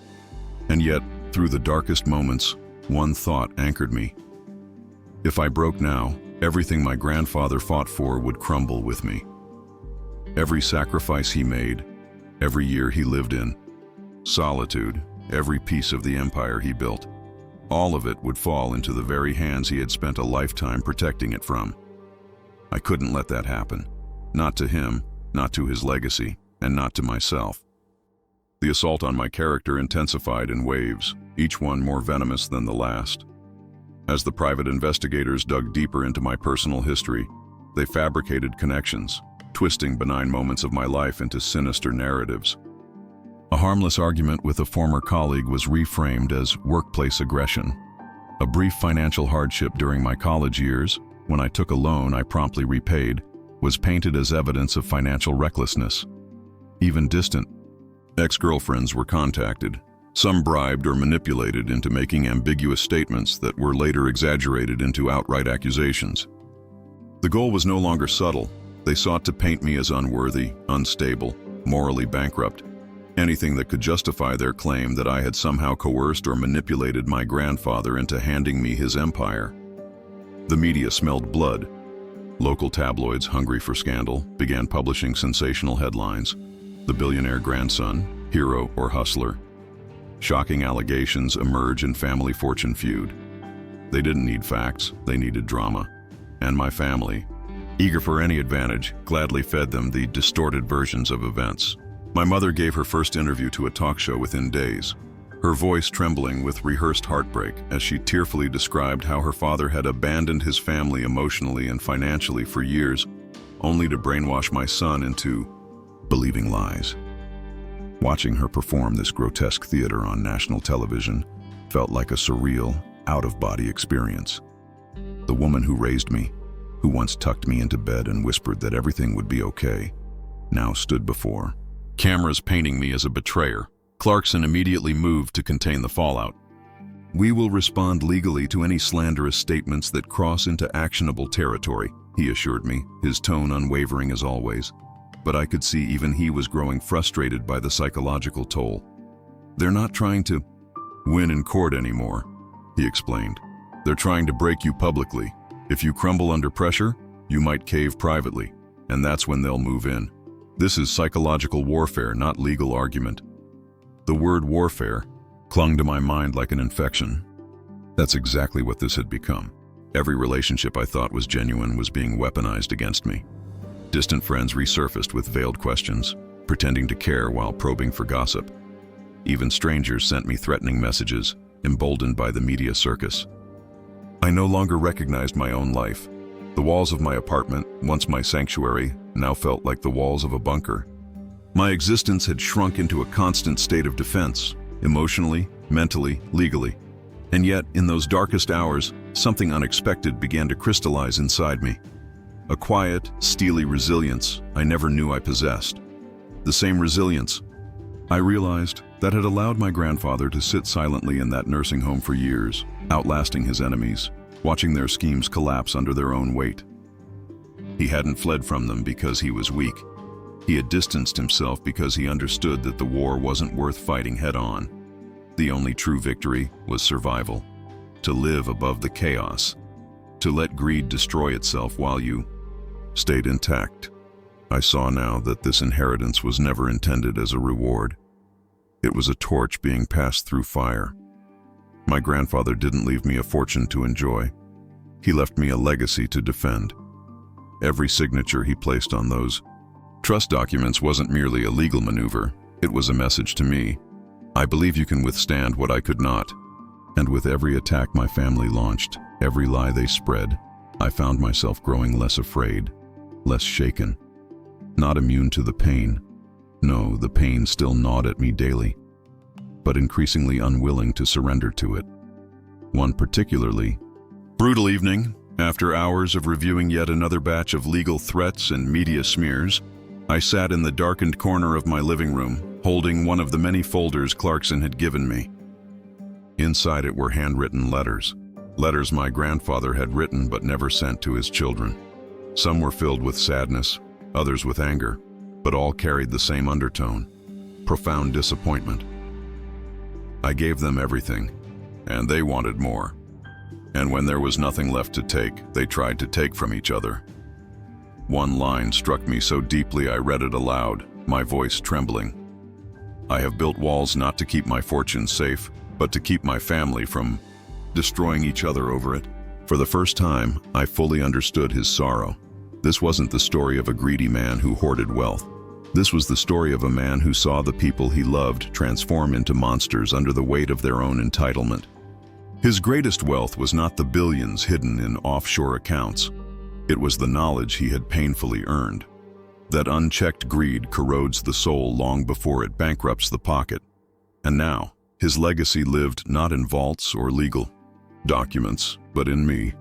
And yet, through the darkest moments, one thought anchored me. If I broke now, everything my grandfather fought for would crumble with me. Every sacrifice he made, every year he lived in, solitude, every piece of the empire he built, all of it would fall into the very hands he had spent a lifetime protecting it from. I couldn't let that happen. Not to him, not to his legacy, and not to myself. The assault on my character intensified in waves, each one more venomous than the last. As the private investigators dug deeper into my personal history, they fabricated connections, twisting benign moments of my life into sinister narratives. A harmless argument with a former colleague was reframed as workplace aggression. A brief financial hardship during my college years, when I took a loan I promptly repaid, was painted as evidence of financial recklessness. Even distant ex-girlfriends were contacted, some bribed or manipulated into making ambiguous statements that were later exaggerated into outright accusations. The goal was no longer subtle. They sought to paint me as unworthy, unstable, morally bankrupt, anything that could justify their claim that I had somehow coerced or manipulated my grandfather into handing me his empire. The media smelled blood. Local tabloids, hungry for scandal, began publishing sensational headlines. The billionaire grandson, hero or hustler. Shocking allegations emerge in family fortune feud. They didn't need facts, they needed drama. And my family, eager for any advantage, gladly fed them the distorted versions of events. My mother gave her first interview to a talk show within days, her voice trembling with rehearsed heartbreak as she tearfully described how her father had abandoned his family emotionally and financially for years, only to brainwash my son into believing lies. Watching her perform this grotesque theater on national television felt like a surreal, out-of-body experience. The woman who raised me, who once tucked me into bed and whispered that everything would be okay, now stood before cameras painting me as a betrayer. Clarkson immediately moved to contain the fallout. "We will respond legally to any slanderous statements that cross into actionable territory," he assured me, his tone unwavering as always. But I could see even he was growing frustrated by the psychological toll. "They're not trying to win in court anymore," he explained. "They're trying to break you publicly. If you crumble under pressure, you might cave privately, and that's when they'll move in. This is psychological warfare, not legal argument." The word warfare clung to my mind like an infection. That's exactly what this had become. Every relationship I thought was genuine was being weaponized against me. Distant friends resurfaced with veiled questions, pretending to care while probing for gossip. Even strangers sent me threatening messages, emboldened by the media circus. I no longer recognized my own life. The walls of my apartment, once my sanctuary, now felt like the walls of a bunker. My existence had shrunk into a constant state of defense, emotionally, mentally, legally. And yet, in those darkest hours, something unexpected began to crystallize inside me. A quiet, steely resilience I never knew I possessed. The same resilience, I realized, that had allowed my grandfather to sit silently in that nursing home for years, outlasting his enemies, watching their schemes collapse under their own weight. He hadn't fled from them because he was weak. He had distanced himself because he understood that the war wasn't worth fighting head-on. The only true victory was survival. To live above the chaos. To let greed destroy itself while you stayed intact. I saw now that this inheritance was never intended as a reward. It was a torch being passed through fire. My grandfather didn't leave me a fortune to enjoy. He left me a legacy to defend. Every signature he placed on those trust documents wasn't merely a legal maneuver, it was a message to me. I believe you can withstand what I could not. And with every attack my family launched, every lie they spread, I found myself growing less afraid, less shaken. Not immune to the pain. No, the pain still gnawed at me daily, but increasingly unwilling to surrender to it. One particularly brutal evening, after hours of reviewing yet another batch of legal threats and media smears, I sat in the darkened corner of my living room, holding one of the many folders Clarkson had given me. Inside it were handwritten letters. Letters my grandfather had written but never sent to his children. Some were filled with sadness, others with anger, but all carried the same undertone: profound disappointment. I gave them everything, and they wanted more. And when there was nothing left to take, they tried to take from each other. One line struck me so deeply I read it aloud, my voice trembling. "I have built walls not to keep my fortune safe, but to keep my family from destroying each other over it." For the first time, I fully understood his sorrow. This wasn't the story of a greedy man who hoarded wealth. This was the story of a man who saw the people he loved transform into monsters under the weight of their own entitlement. His greatest wealth was not the billions hidden in offshore accounts. It was the knowledge he had painfully earned. That unchecked greed corrodes the soul long before it bankrupts the pocket. And now, his legacy lived not in vaults or legal documents, but in me,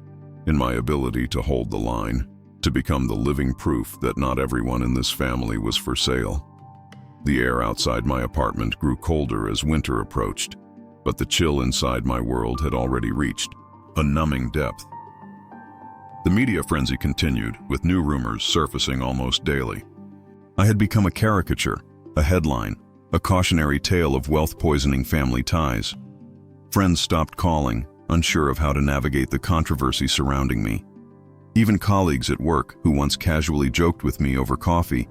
in my ability to hold the line, to become the living proof that not everyone in this family was for sale. The air outside my apartment grew colder as winter approached, but the chill inside my world had already reached a numbing depth. The media frenzy continued, with new rumors surfacing almost daily. I had become a caricature, a headline, a cautionary tale of wealth-poisoning family ties. Friends stopped calling, unsure of how to navigate the controversy surrounding me. Even colleagues at work, who once casually joked with me over coffee,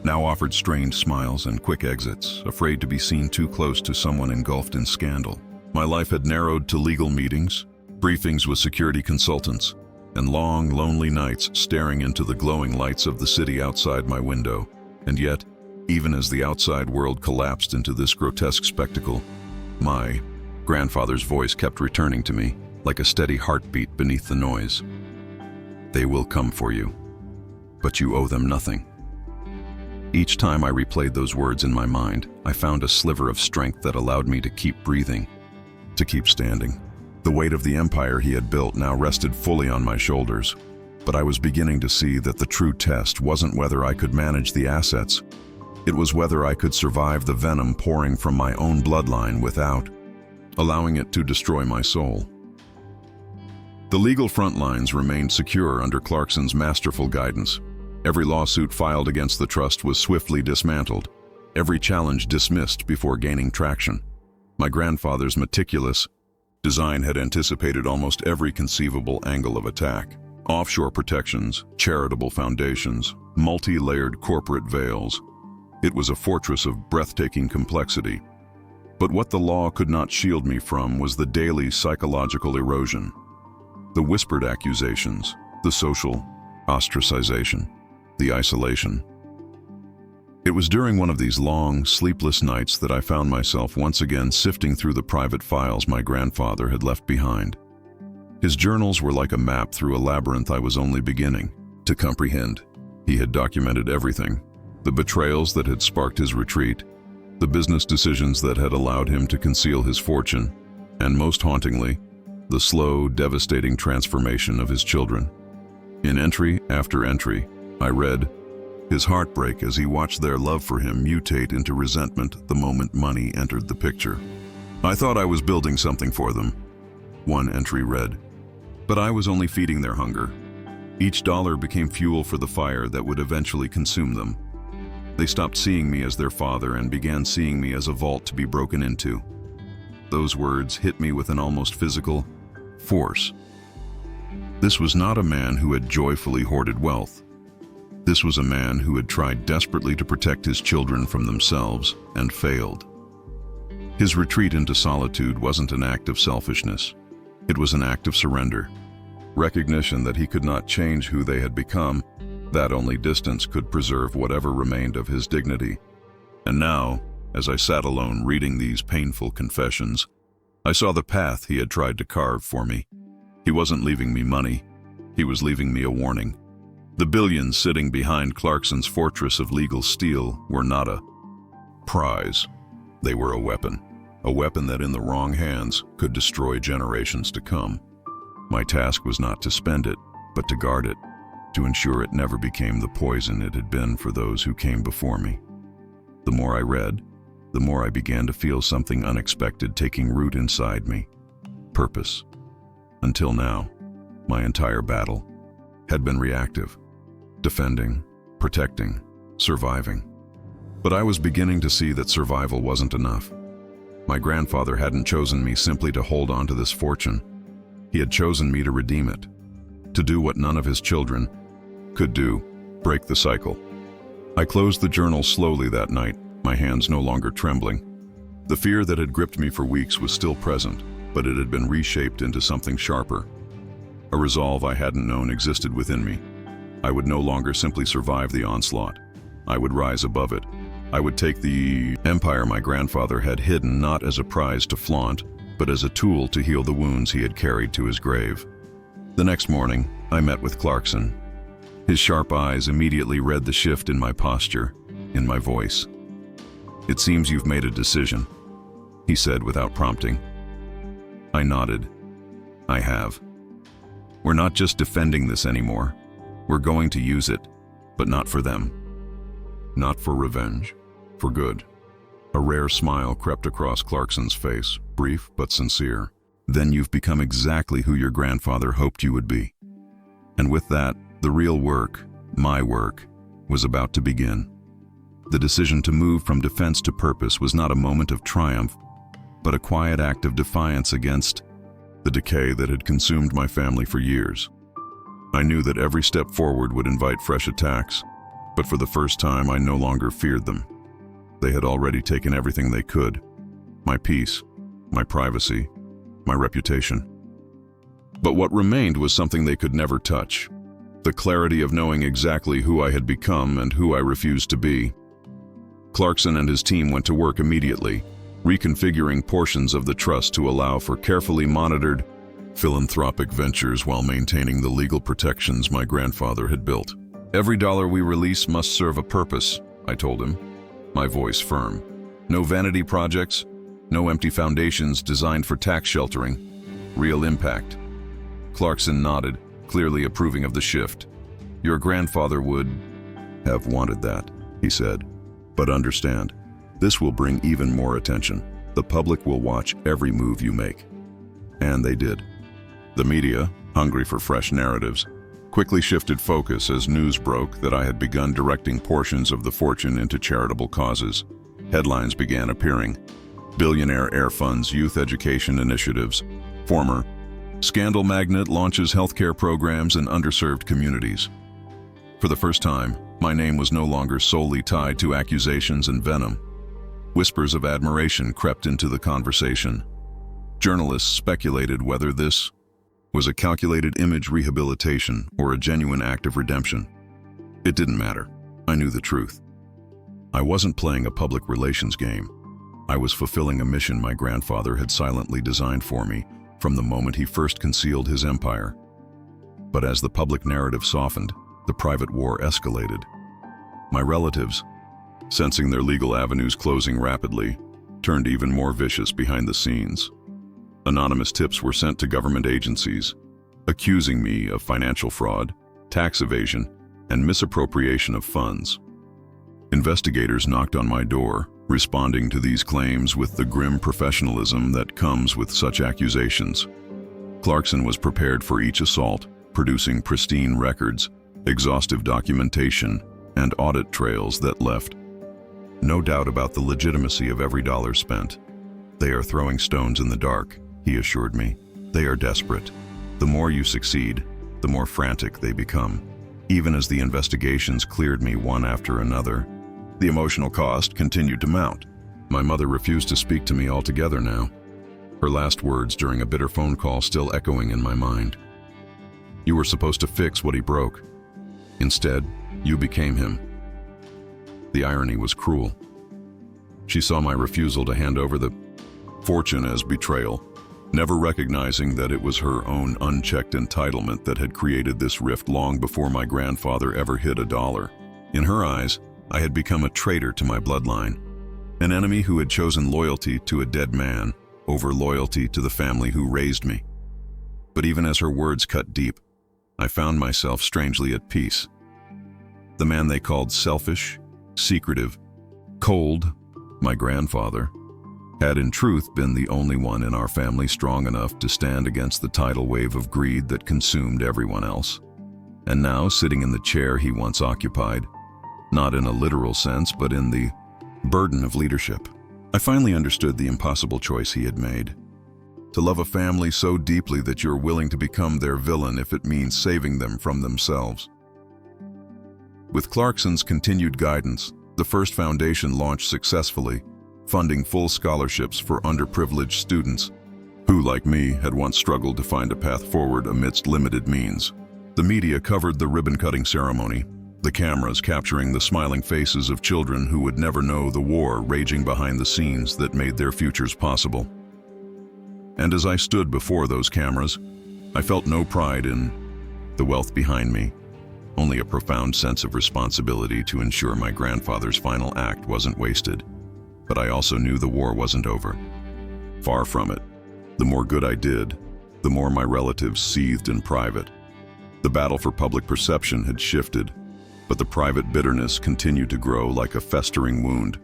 now offered strained smiles and quick exits, afraid to be seen too close to someone engulfed in scandal. My life had narrowed to legal meetings, briefings with security consultants, and long, lonely nights staring into the glowing lights of the city outside my window. And yet, even as the outside world collapsed into this grotesque spectacle, my grandfather's voice kept returning to me, like a steady heartbeat beneath the noise. They will come for you, but you owe them nothing. Each time I replayed those words in my mind, I found a sliver of strength that allowed me to keep breathing, to keep standing. The weight of the empire he had built now rested fully on my shoulders, but I was beginning to see that the true test wasn't whether I could manage the assets. It was whether I could survive the venom pouring from my own bloodline without allowing it to destroy my soul. The legal front lines remained secure under Clarkson's masterful guidance. Every lawsuit filed against the trust was swiftly dismantled, every challenge dismissed before gaining traction. My grandfather's meticulous design had anticipated almost every conceivable angle of attack. Offshore protections, charitable foundations, multi-layered corporate veils. It was a fortress of breathtaking complexity. But what the law could not shield me from was the daily psychological erosion. The whispered accusations, the social ostracization, the isolation. It was during one of these long, sleepless nights that I found myself once again sifting through the private files my grandfather had left behind. His journals were like a map through a labyrinth I was only beginning to comprehend. He had documented everything: the betrayals that had sparked his retreat, the business decisions that had allowed him to conceal his fortune, and most hauntingly, the slow, devastating transformation of his children. In entry after entry, I read his heartbreak as he watched their love for him mutate into resentment the moment money entered the picture. I thought I was building something for them, one entry read, but I was only feeding their hunger. Each dollar became fuel for the fire that would eventually consume them. They stopped seeing me as their father and began seeing me as a vault to be broken into. Those words hit me with an almost physical force. This was not a man who had joyfully hoarded wealth. This was a man who had tried desperately to protect his children from themselves and failed. His retreat into solitude wasn't an act of selfishness. It was an act of surrender. Recognition that he could not change who they had become, that only distance could preserve whatever remained of his dignity. And now, as I sat alone reading these painful confessions, I saw the path he had tried to carve for me. He wasn't leaving me money. He was leaving me a warning. The billions sitting behind Clarkson's fortress of legal steel were not a prize. They were a weapon that in the wrong hands could destroy generations to come. My task was not to spend it, but to guard it, to ensure it never became the poison it had been for those who came before me. The more I read, the more I began to feel something unexpected taking root inside me. Purpose. Until now, my entire battle had been reactive. Defending, protecting, surviving. But I was beginning to see that survival wasn't enough. My grandfather hadn't chosen me simply to hold on to this fortune. He had chosen me to redeem it, to do what none of his children could do, break the cycle. I closed the journal slowly that night, my hands no longer trembling. The fear that had gripped me for weeks was still present, but it had been reshaped into something sharper. A resolve I hadn't known existed within me. I would no longer simply survive the onslaught. I would rise above it. I would take the empire my grandfather had hidden not as a prize to flaunt, but as a tool to heal the wounds he had carried to his grave. The next morning, I met with Clarkson. His sharp eyes immediately read the shift in my posture, in my voice. "It seems you've made a decision," he said without prompting. I nodded. "I have. We're not just defending this anymore. We're going to use it, but not for them. Not for revenge, for good." A rare smile crept across Clarkson's face, brief but sincere. "Then you've become exactly who your grandfather hoped you would be." And with that, the real work, my work, was about to begin. The decision to move from defense to purpose was not a moment of triumph, but a quiet act of defiance against the decay that had consumed my family for years. I knew that every step forward would invite fresh attacks, but for the first time I no longer feared them. They had already taken everything they could: my peace, my privacy, my reputation. But what remained was something they could never touch: the clarity of knowing exactly who I had become and who I refused to be. Clarkson and his team went to work immediately, reconfiguring portions of the trust to allow for carefully monitored philanthropic ventures while maintaining the legal protections my grandfather had built. "Every dollar we release must serve a purpose," I told him, my voice firm. "No vanity projects, no empty foundations designed for tax sheltering. Real impact." Clarkson nodded, clearly approving of the shift. "Your grandfather would have wanted that," he said. "But understand, this will bring even more attention. The public will watch every move you make." And they did. The media, hungry for fresh narratives, quickly shifted focus as news broke that I had begun directing portions of the fortune into charitable causes. Headlines began appearing: Billionaire Air Funds Youth Education Initiatives, former Scandal Magnate launches healthcare programs in underserved communities. For the first time, my name was no longer solely tied to accusations and venom. Whispers of admiration crept into the conversation. Journalists speculated whether this was a calculated image rehabilitation or a genuine act of redemption. It didn't matter. I knew the truth. I wasn't playing a public relations game. I was fulfilling a mission my grandfather had silently designed for me from the moment he first concealed his empire. But as the public narrative softened, the private war escalated. My relatives, sensing their legal avenues closing rapidly, turned even more vicious behind the scenes. Anonymous tips were sent to government agencies, accusing me of financial fraud, tax evasion, and misappropriation of funds. Investigators knocked on my door, responding to these claims with the grim professionalism that comes with such accusations. Clarkson was prepared for each assault, producing pristine records, exhaustive documentation, and audit trails that left no doubt about the legitimacy of every dollar spent. "They are throwing stones in the dark," he assured me. "They are desperate. The more you succeed, the more frantic they become." Even as the investigations cleared me one after another, the emotional cost continued to mount. My mother refused to speak to me altogether now, her last words during a bitter phone call still echoing in my mind. "You were supposed to fix what he broke. Instead, you became him." The irony was cruel. She saw my refusal to hand over the fortune as betrayal, never recognizing that it was her own unchecked entitlement that had created this rift long before my grandfather ever hit a dollar. In her eyes, I had become a traitor to my bloodline, an enemy who had chosen loyalty to a dead man over loyalty to the family who raised me. But even as her words cut deep, I found myself strangely at peace. The man they called selfish, secretive, cold, my grandfather, had in truth been the only one in our family strong enough to stand against the tidal wave of greed that consumed everyone else. And now, sitting in the chair he once occupied, not in a literal sense, but in the burden of leadership, I finally understood the impossible choice he had made. To love a family so deeply that you're willing to become their villain if it means saving them from themselves. With Clarkson's continued guidance, the first foundation launched successfully, funding full scholarships for underprivileged students who, like me, had once struggled to find a path forward amidst limited means. The media covered the ribbon-cutting ceremony, the cameras capturing the smiling faces of children who would never know the war raging behind the scenes that made their futures possible. And as I stood before those cameras, I felt no pride in the wealth behind me, only a profound sense of responsibility to ensure my grandfather's final act wasn't wasted. But I also knew the war wasn't over. Far from it. The more good I did, the more my relatives seethed in private. The battle for public perception had shifted, but the private bitterness continued to grow like a festering wound,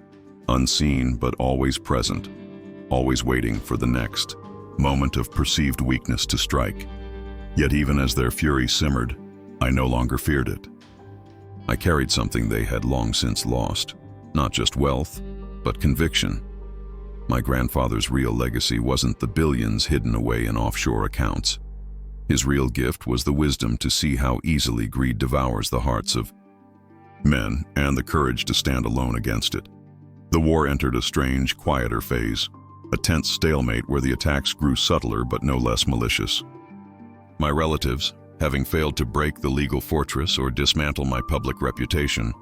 unseen but always present, always waiting for the next moment of perceived weakness to strike. Yet even as their fury simmered, I no longer feared it. I carried something they had long since lost, not just wealth, but conviction. My grandfather's real legacy wasn't the billions hidden away in offshore accounts. His real gift was the wisdom to see how easily greed devours the hearts of men and the courage to stand alone against it. The war entered a strange, quieter phase, a tense stalemate where the attacks grew subtler but no less malicious. My relatives, having failed to break the legal fortress or dismantle my public reputation,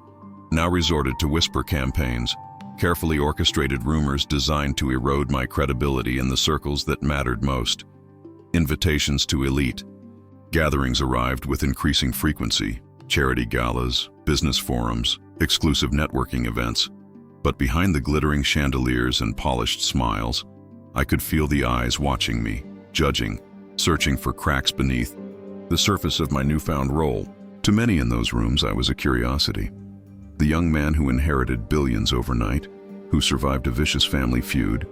now resorted to whisper campaigns, carefully orchestrated rumors designed to erode my credibility in the circles that mattered most. Invitations to elite gatherings arrived with increasing frequency, charity galas, business forums, exclusive networking events. But behind the glittering chandeliers and polished smiles, I could feel the eyes watching me, judging, searching for cracks beneath the surface of my newfound role. To many in those rooms, I was a curiosity. The young man who inherited billions overnight, who survived a vicious family feud,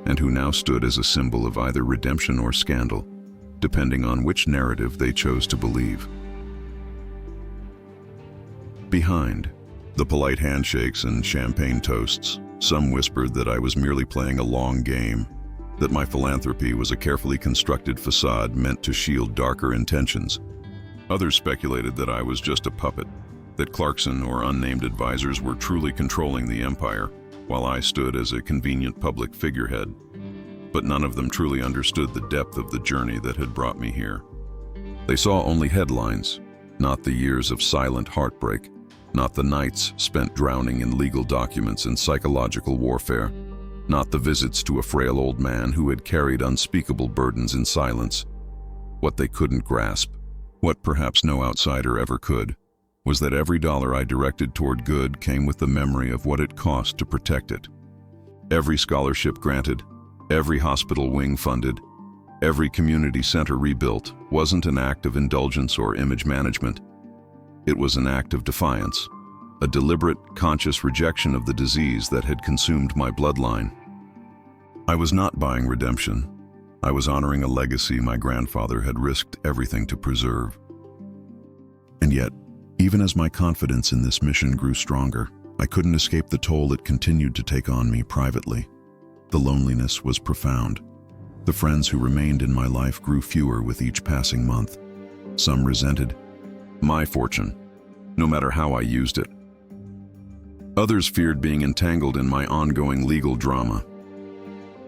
and who now stood as a symbol of either redemption or scandal, depending on which narrative they chose to believe. Behind the polite handshakes and champagne toasts, some whispered that I was merely playing a long game, that my philanthropy was a carefully constructed facade meant to shield darker intentions. Others speculated that I was just a puppet, that Clarkson or unnamed advisors were truly controlling the empire, while I stood as a convenient public figurehead. But none of them truly understood the depth of the journey that had brought me here. They saw only headlines, not the years of silent heartbreak, not the nights spent drowning in legal documents and psychological warfare, not the visits to a frail old man who had carried unspeakable burdens in silence. What they couldn't grasp, what perhaps no outsider ever could, was that every dollar I directed toward good came with the memory of what it cost to protect it. Every scholarship granted, every hospital wing funded, every community center rebuilt wasn't an act of indulgence or image management. It was an act of defiance, a deliberate, conscious rejection of the disease that had consumed my bloodline. I was not buying redemption. I was honoring a legacy my grandfather had risked everything to preserve. And yet, even as my confidence in this mission grew stronger, I couldn't escape the toll it continued to take on me privately. The loneliness was profound. The friends who remained in my life grew fewer with each passing month. Some resented my fortune, no matter how I used it. Others feared being entangled in my ongoing legal drama.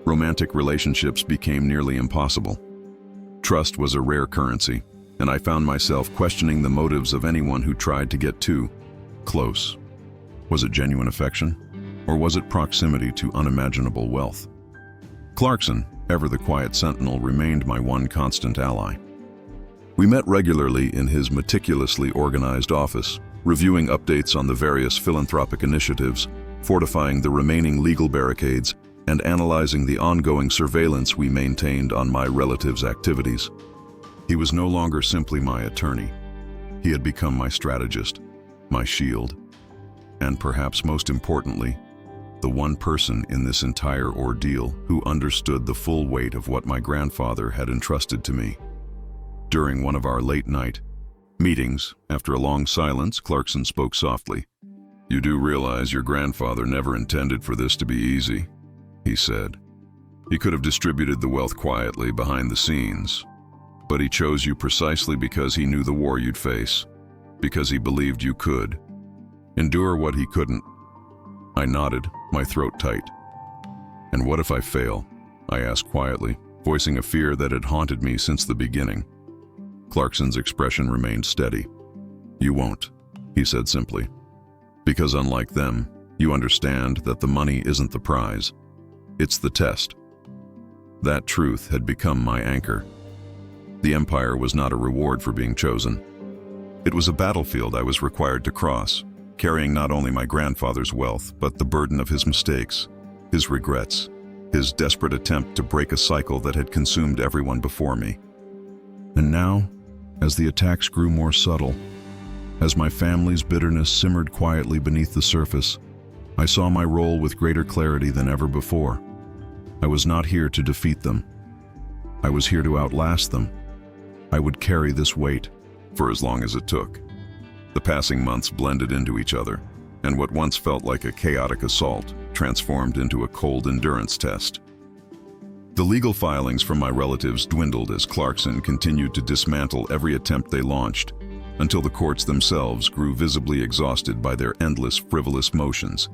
Romantic relationships became nearly impossible. Trust was a rare currency, and I found myself questioning the motives of anyone who tried to get too close. Was it genuine affection, or was it proximity to unimaginable wealth? Clarkson, ever the quiet sentinel, remained my one constant ally. We met regularly in his meticulously organized office, reviewing updates on the various philanthropic initiatives, fortifying the remaining legal barricades, and analyzing the ongoing surveillance we maintained on my relatives' activities. He was no longer simply my attorney. He had become my strategist, my shield, and perhaps most importantly, the one person in this entire ordeal who understood the full weight of what my grandfather had entrusted to me. During one of our late-night meetings, after a long silence, Clarkson spoke softly. "You do realize your grandfather never intended for this to be easy," he said. "He could have distributed the wealth quietly behind the scenes, but he chose you precisely because he knew the war you'd face, because he believed you could endure what he couldn't." I nodded, my throat tight. "And what if I fail?" I asked quietly, voicing a fear that had haunted me since the beginning. Clarkson's expression remained steady. "You won't," he said simply. "Because unlike them, you understand that the money isn't the prize. It's the test." That truth had become my anchor. The empire was not a reward for being chosen. It was a battlefield I was required to cross, carrying not only my grandfather's wealth, but the burden of his mistakes, his regrets, his desperate attempt to break a cycle that had consumed everyone before me. And now, as the attacks grew more subtle, as my family's bitterness simmered quietly beneath the surface, I saw my role with greater clarity than ever before. I was not here to defeat them. I was here to outlast them. I would carry this weight, for as long as it took. The passing months blended into each other, and what once felt like a chaotic assault transformed into a cold endurance test. The legal filings from my relatives dwindled as Clarkson continued to dismantle every attempt they launched, until the courts themselves grew visibly exhausted by their endless, frivolous motions.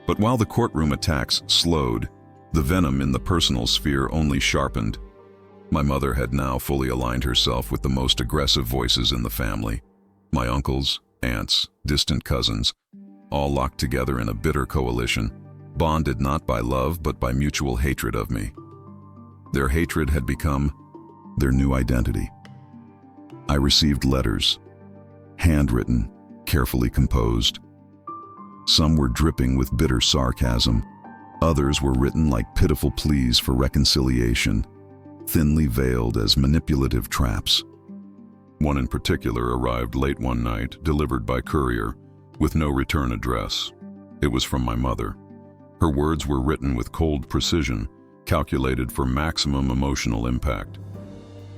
But while the courtroom attacks slowed, the venom in the personal sphere only sharpened. My mother had now fully aligned herself with the most aggressive voices in the family. My uncles, aunts, distant cousins, all locked together in a bitter coalition, bonded not by love but by mutual hatred of me. Their hatred had become their new identity. I received letters, handwritten, carefully composed. Some were dripping with bitter sarcasm. Others were written like pitiful pleas for reconciliation, thinly veiled as manipulative traps. One in particular arrived late one night, delivered by courier, with no return address. It was from my mother. Her words were written with cold precision, calculated for maximum emotional impact.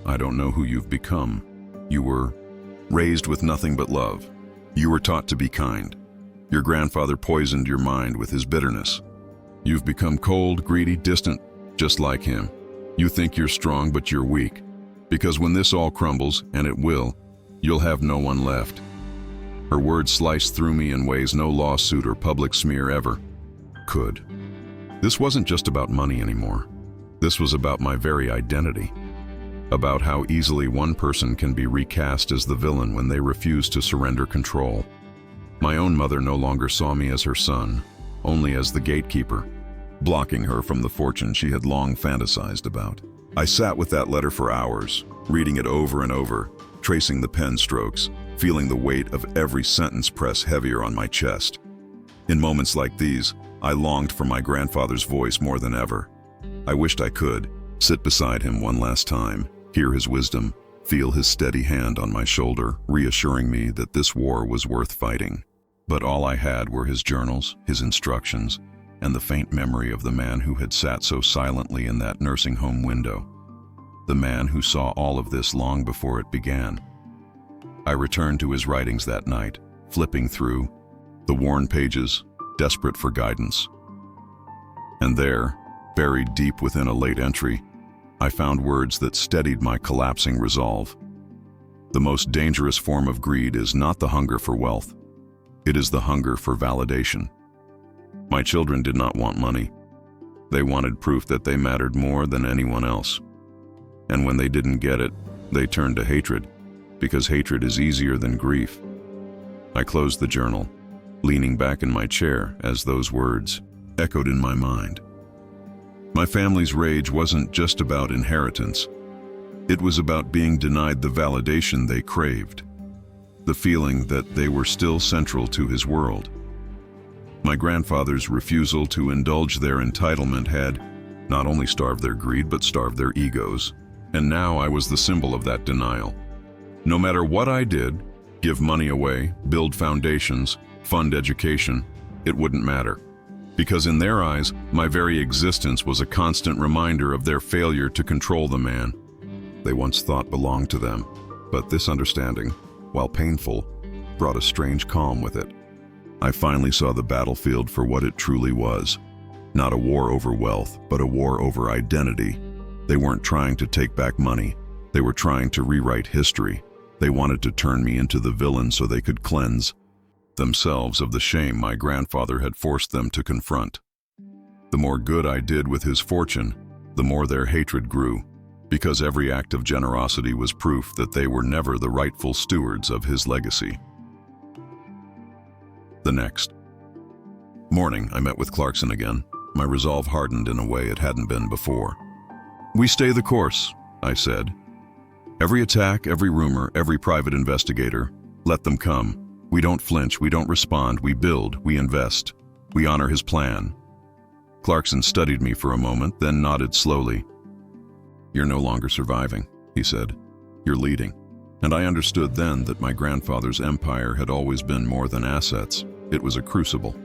I don't know who you've become. You were raised with nothing but love. You were taught to be kind. Your grandfather poisoned your mind with his bitterness. You've become cold, greedy, distant, just like him. You think you're strong, but you're weak. Because when this all crumbles, and it will, you'll have no one left. Her words sliced through me in ways no lawsuit or public smear ever could. This wasn't just about money anymore. This was about my very identity. About how easily one person can be recast as the villain when they refuse to surrender control. My own mother no longer saw me as her son, only as the gatekeeper, blocking her from the fortune she had long fantasized about. I sat with that letter for hours, reading it over and over, tracing the pen strokes, feeling the weight of every sentence press heavier on my chest. In moments like these, I longed for my grandfather's voice more than ever. I wished I could sit beside him one last time, hear his wisdom, feel his steady hand on my shoulder, reassuring me that this war was worth fighting. But all I had were his journals, his instructions, and the faint memory of the man who had sat so silently in that nursing home window. The man who saw all of this long before it began. I returned to his writings that night, flipping through the worn pages, desperate for guidance. And there, buried deep within a late entry, I found words that steadied my collapsing resolve. The most dangerous form of greed is not the hunger for wealth. It is the hunger for validation. My children did not want money. They wanted proof that they mattered more than anyone else. And when they didn't get it, they turned to hatred, because hatred is easier than grief. I closed the journal, leaning back in my chair as those words echoed in my mind. My family's rage wasn't just about inheritance. It was about being denied the validation they craved, the feeling that they were still central to his world. My grandfather's refusal to indulge their entitlement had not only starved their greed but starved their egos, and now I was the symbol of that denial. No matter what I did, give money away, build foundations, fund education, it wouldn't matter. Because in their eyes, my very existence was a constant reminder of their failure to control the man they once thought belonged to them. But this understanding, while painful, brought a strange calm with it. I finally saw the battlefield for what it truly was. Not a war over wealth, but a war over identity. They weren't trying to take back money. They were trying to rewrite history. They wanted to turn me into the villain so they could cleanse themselves of the shame my grandfather had forced them to confront. The more good I did with his fortune, the more their hatred grew, because every act of generosity was proof that they were never the rightful stewards of his legacy. The next morning, I met with Clarkson again. My resolve hardened in a way it hadn't been before. "We stay the course," I said. "Every attack, every rumor, every private investigator, let them come. We don't flinch, we don't respond, we build, we invest. We honor his plan." Clarkson studied me for a moment, then nodded slowly. "You're no longer surviving," he said. "You're leading." And I understood then that my grandfather's empire had always been more than assets. It was a crucible.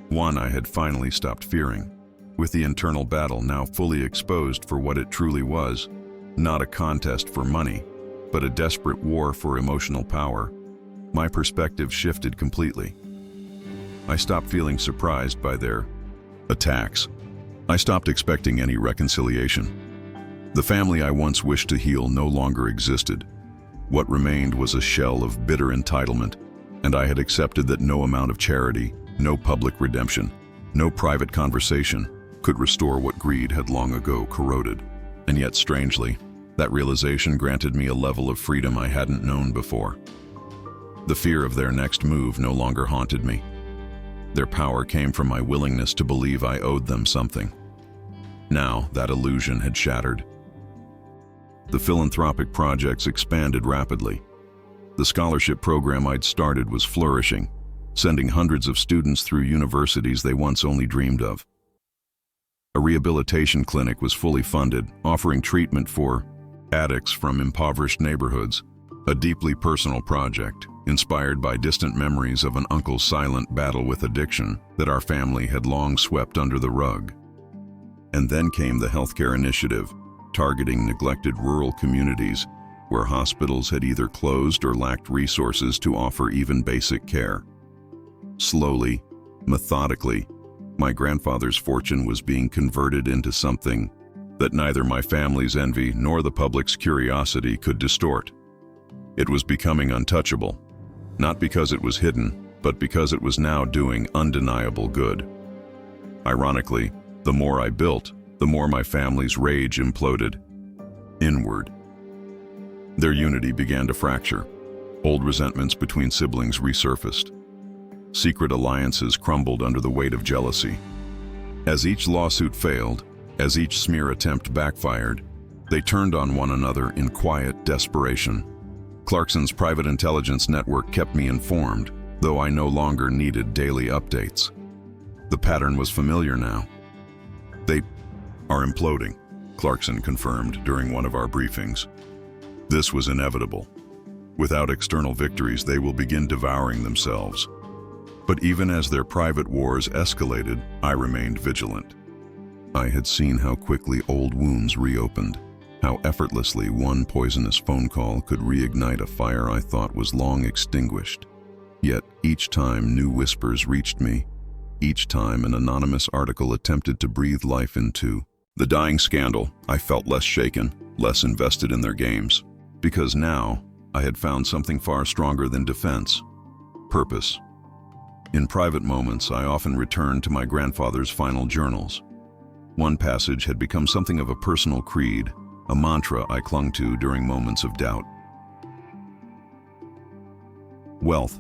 One I had finally stopped fearing, with the internal battle now fully exposed for what it truly was, not a contest for money, but a desperate war for emotional power, my perspective shifted completely. I stopped feeling surprised by their attacks. I stopped expecting any reconciliation. The family I once wished to heal no longer existed. What remained was a shell of bitter entitlement, and I had accepted that no amount of charity, no public redemption, no private conversation could restore what greed had long ago corroded. And yet, strangely, that realization granted me a level of freedom I hadn't known before. The fear of their next move no longer haunted me. Their power came from my willingness to believe I owed them something. Now, that illusion had shattered. The philanthropic projects expanded rapidly. The scholarship program I'd started was flourishing, sending hundreds of students through universities they once only dreamed of. A rehabilitation clinic was fully funded, offering treatment for addicts from impoverished neighborhoods, a deeply personal project, inspired by distant memories of an uncle's silent battle with addiction that our family had long swept under the rug. And then came the healthcare initiative, targeting neglected rural communities where hospitals had either closed or lacked resources to offer even basic care. Slowly, methodically, my grandfather's fortune was being converted into something that neither my family's envy nor the public's curiosity could distort. It was becoming untouchable, not because it was hidden, but because it was now doing undeniable good. Ironically, the more I built, the more my family's rage imploded inward. Their unity began to fracture. Old resentments between siblings resurfaced. Secret alliances crumbled under the weight of jealousy. As each lawsuit failed, as each smear attempt backfired, they turned on one another in quiet desperation. Clarkson's private intelligence network kept me informed, though I no longer needed daily updates. The pattern was familiar now. They are imploding, Clarkson confirmed during one of our briefings. This was inevitable. Without external victories, they will begin devouring themselves. But even as their private wars escalated, I remained vigilant. I had seen how quickly old wounds reopened, how effortlessly one poisonous phone call could reignite a fire I thought was long extinguished. Yet each time new whispers reached me, each time an anonymous article attempted to breathe life into the dying scandal, I felt less shaken, less invested in their games. Because now, I had found something far stronger than defense: purpose. In private moments, I often returned to my grandfather's final journals. One passage had become something of a personal creed, a mantra I clung to during moments of doubt. Wealth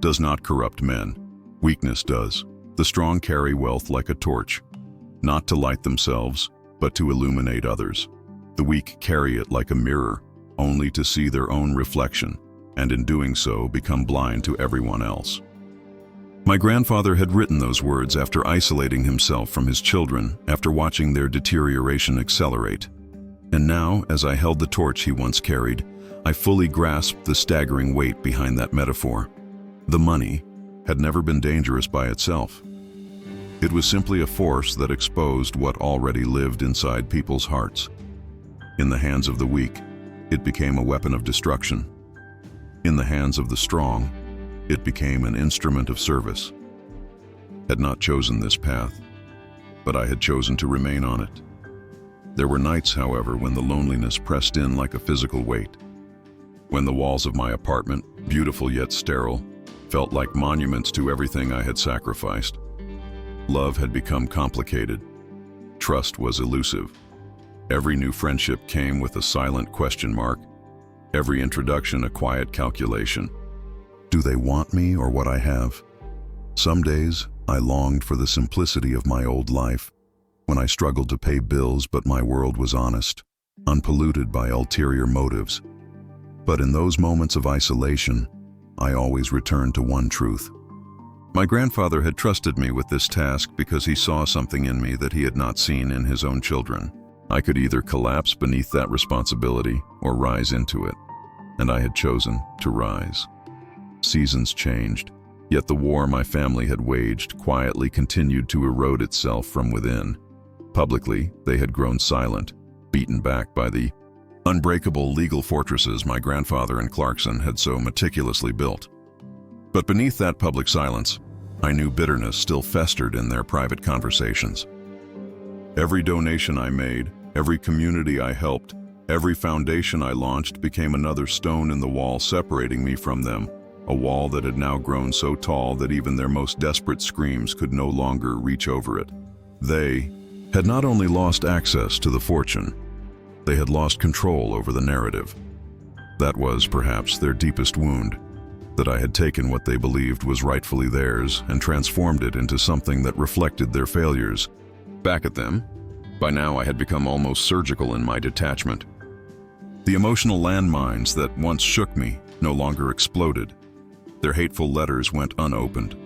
does not corrupt men. Weakness does. The strong carry wealth like a torch, not to light themselves, but to illuminate others. The weak carry it like a mirror, only to see their own reflection, and in doing so become blind to everyone else. My grandfather had written those words after isolating himself from his children, after watching their deterioration accelerate. And now, as I held the torch he once carried, I fully grasped the staggering weight behind that metaphor. The money had never been dangerous by itself. It was simply a force that exposed what already lived inside people's hearts. In the hands of the weak, it became a weapon of destruction. In the hands of the strong, it became an instrument of service. I had not chosen this path, but I had chosen to remain on it. There were nights, however, when the loneliness pressed in like a physical weight. When the walls of my apartment, beautiful yet sterile, felt like monuments to everything I had sacrificed. Love had become complicated. Trust was elusive. Every new friendship came with a silent question mark. Every introduction a quiet calculation. Do they want me or what I have? Some days, I longed for the simplicity of my old life, when I struggled to pay bills but my world was honest, unpolluted by ulterior motives. But in those moments of isolation, I always returned to one truth. My grandfather had trusted me with this task because he saw something in me that he had not seen in his own children. I could either collapse beneath that responsibility or rise into it, and I had chosen to rise. Seasons changed, yet the war my family had waged quietly continued to erode itself from within. Publicly, they had grown silent, beaten back by the unbreakable legal fortresses my grandfather and Clarkson had so meticulously built. But beneath that public silence, I knew bitterness still festered in their private conversations. Every donation I made, every community I helped, every foundation I launched became another stone in the wall separating me from them, a wall that had now grown so tall that even their most desperate screams could no longer reach over it. They had not only lost access to the fortune, they had lost control over the narrative. That was perhaps their deepest wound, that I had taken what they believed was rightfully theirs and transformed it into something that reflected their failures. Back at them, by now I had become almost surgical in my detachment. The emotional landmines that once shook me no longer exploded. Their hateful letters went unopened.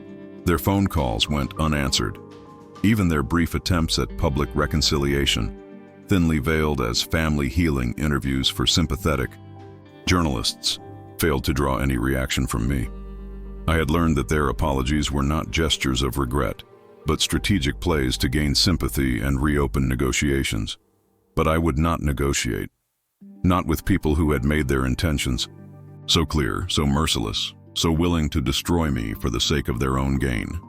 Their phone calls went unanswered. Even their brief attempts at public reconciliation, thinly veiled as family healing interviews for sympathetic journalists, failed to draw any reaction from me. I had learned that their apologies were not gestures of regret, but strategic plays to gain sympathy and reopen negotiations. But I would not negotiate. Not with people who had made their intentions so clear, so merciless, so willing to destroy me for the sake of their own gain.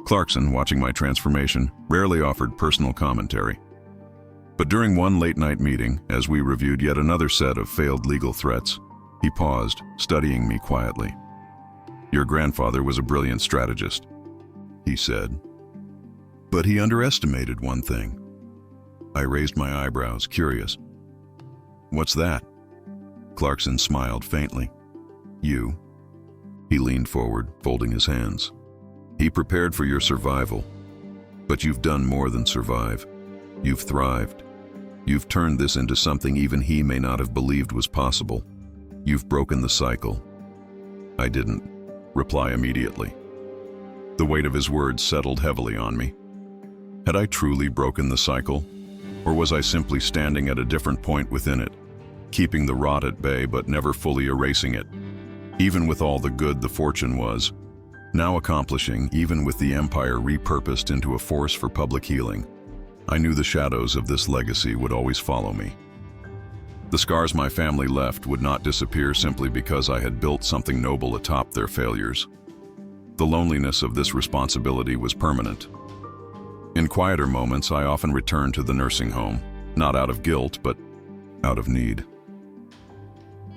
Clarkson, watching my transformation, rarely offered personal commentary. But during one late-night meeting, as we reviewed yet another set of failed legal threats, he paused, studying me quietly. "Your grandfather was a brilliant strategist," he said. "But he underestimated one thing." I raised my eyebrows, curious. "What's that?" Clarkson smiled faintly. "You." He leaned forward, folding his hands. "He prepared for your survival. But you've done more than survive. You've thrived. You've turned this into something even he may not have believed was possible. You've broken the cycle." I didn't reply immediately. The weight of his words settled heavily on me. Had I truly broken the cycle? Or was I simply standing at a different point within it, keeping the rot at bay but never fully erasing it? Even with all the good the fortune was now accomplishing, even with the empire repurposed into a force for public healing, I knew the shadows of this legacy would always follow me. The scars my family left would not disappear simply because I had built something noble atop their failures. The loneliness of this responsibility was permanent. In quieter moments, I often returned to the nursing home, not out of guilt, but out of need.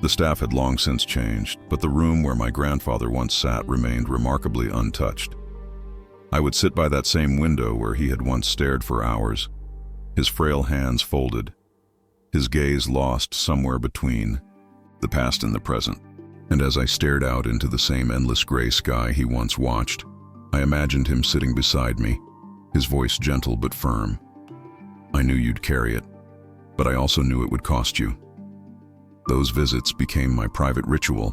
The staff had long since changed, but the room where my grandfather once sat remained remarkably untouched. I would sit by that same window where he had once stared for hours, his frail hands folded, his gaze lost somewhere between the past and the present. And as I stared out into the same endless gray sky he once watched, I imagined him sitting beside me, his voice gentle but firm. "I knew you'd carry it, but I also knew it would cost you." Those visits became my private ritual,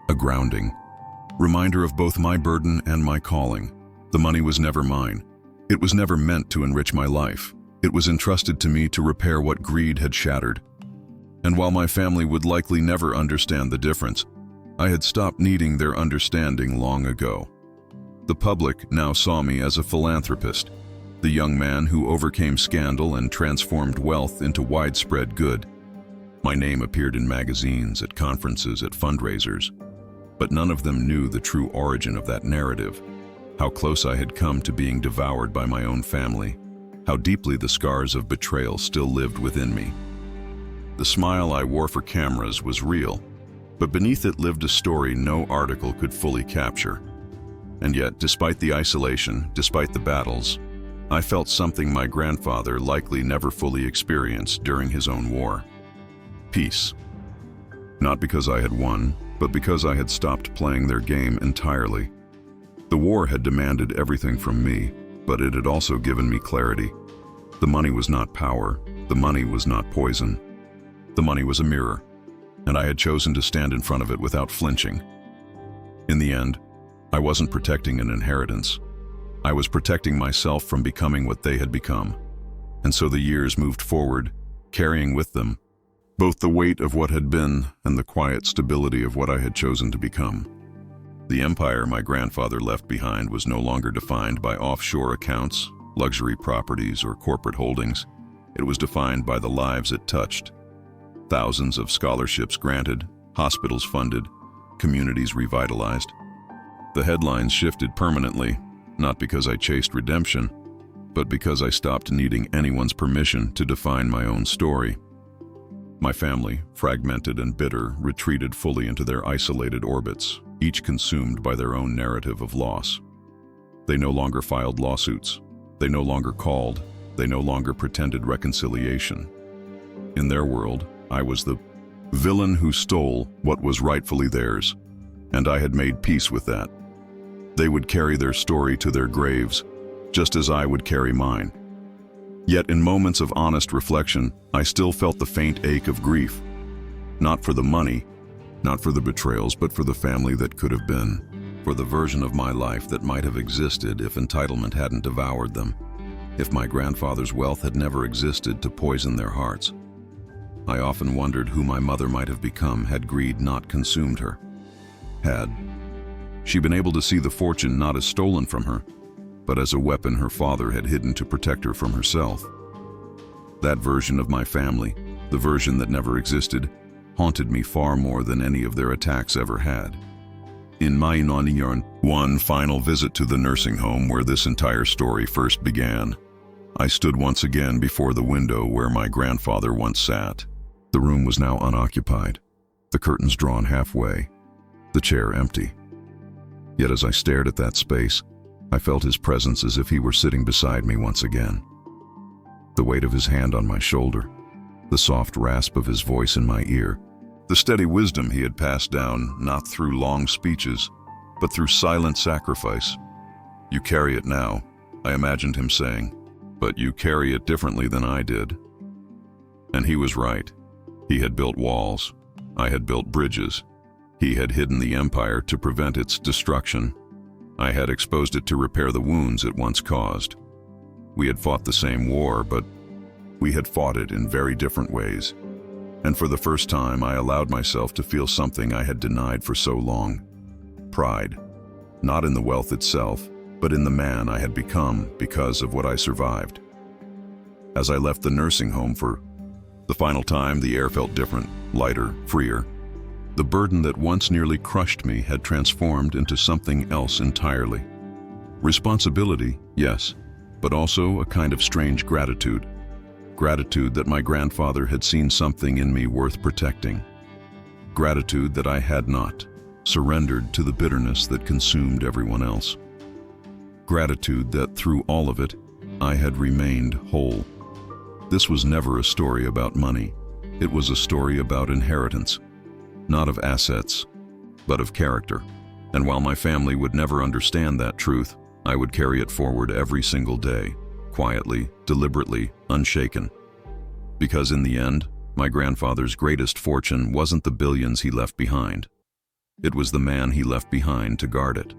a grounding reminder of both my burden and my calling. The money was never mine. It was never meant to enrich my life. It was entrusted to me to repair what greed had shattered. And while my family would likely never understand the difference, I had stopped needing their understanding long ago. The public now saw me as a philanthropist, the young man who overcame scandal and transformed wealth into widespread good. My name appeared in magazines, at conferences, at fundraisers, but none of them knew the true origin of that narrative, how close I had come to being devoured by my own family, how deeply the scars of betrayal still lived within me. The smile I wore for cameras was real, but beneath it lived a story no article could fully capture. And yet, despite the isolation, despite the battles, I felt something my grandfather likely never fully experienced during his own war. Peace. Not because I had won, but because I had stopped playing their game entirely. The war had demanded everything from me, but it had also given me clarity. The money was not power. The money was not poison. The money was a mirror, and I had chosen to stand in front of it without flinching. In the end, I wasn't protecting an inheritance. I was protecting myself from becoming what they had become. And so the years moved forward, carrying with them both the weight of what had been and the quiet stability of what I had chosen to become. The empire my grandfather left behind was no longer defined by offshore accounts, luxury properties, or corporate holdings. It was defined by the lives it touched. Thousands of scholarships granted, hospitals funded, communities revitalized. The headlines shifted permanently, not because I chased redemption, but because I stopped needing anyone's permission to define my own story. My family, fragmented and bitter, retreated fully into their isolated orbits, each consumed by their own narrative of loss. They no longer filed lawsuits. They no longer called. They no longer pretended reconciliation. In their world, I was the villain who stole what was rightfully theirs, and I had made peace with that. They would carry their story to their graves, just as I would carry mine. Yet in moments of honest reflection, I still felt the faint ache of grief. Not for the money, not for the betrayals, but for the family that could have been, for the version of my life that might have existed if entitlement hadn't devoured them, if my grandfather's wealth had never existed to poison their hearts. I often wondered who my mother might have become had greed not consumed her. Had she been able to see the fortune not as stolen from her, but as a weapon her father had hidden to protect her from herself. That version of my family, the version that never existed, haunted me far more than any of their attacks ever had. In my one final visit to the nursing home where this entire story first began, I stood once again before the window where my grandfather once sat. The room was now unoccupied, the curtains drawn halfway, the chair empty. Yet as I stared at that space, I felt his presence as if he were sitting beside me once again. The weight of his hand on my shoulder, the soft rasp of his voice in my ear, the steady wisdom he had passed down not through long speeches, but through silent sacrifice. "You carry it now," I imagined him saying, "but you carry it differently than I did." And he was right. He had built walls. I had built bridges. He had hidden the empire to prevent its destruction. I had exposed it to repair the wounds it once caused. We had fought the same war, but we had fought it in very different ways. And for the first time, I allowed myself to feel something I had denied for so long. Pride. Not in the wealth itself, but in the man I had become because of what I survived. As I left the nursing home for the final time, the air felt different, lighter, freer. The burden that once nearly crushed me had transformed into something else entirely. Responsibility, yes, but also a kind of strange gratitude. Gratitude that my grandfather had seen something in me worth protecting. Gratitude that I had not surrendered to the bitterness that consumed everyone else. Gratitude that through all of it, I had remained whole. This was never a story about money. It was a story about inheritance, not of assets, but of character. And while my family would never understand that truth, I would carry it forward every single day, quietly, deliberately, unshaken. Because in the end, my grandfather's greatest fortune wasn't the billions he left behind. It was the man he left behind to guard it.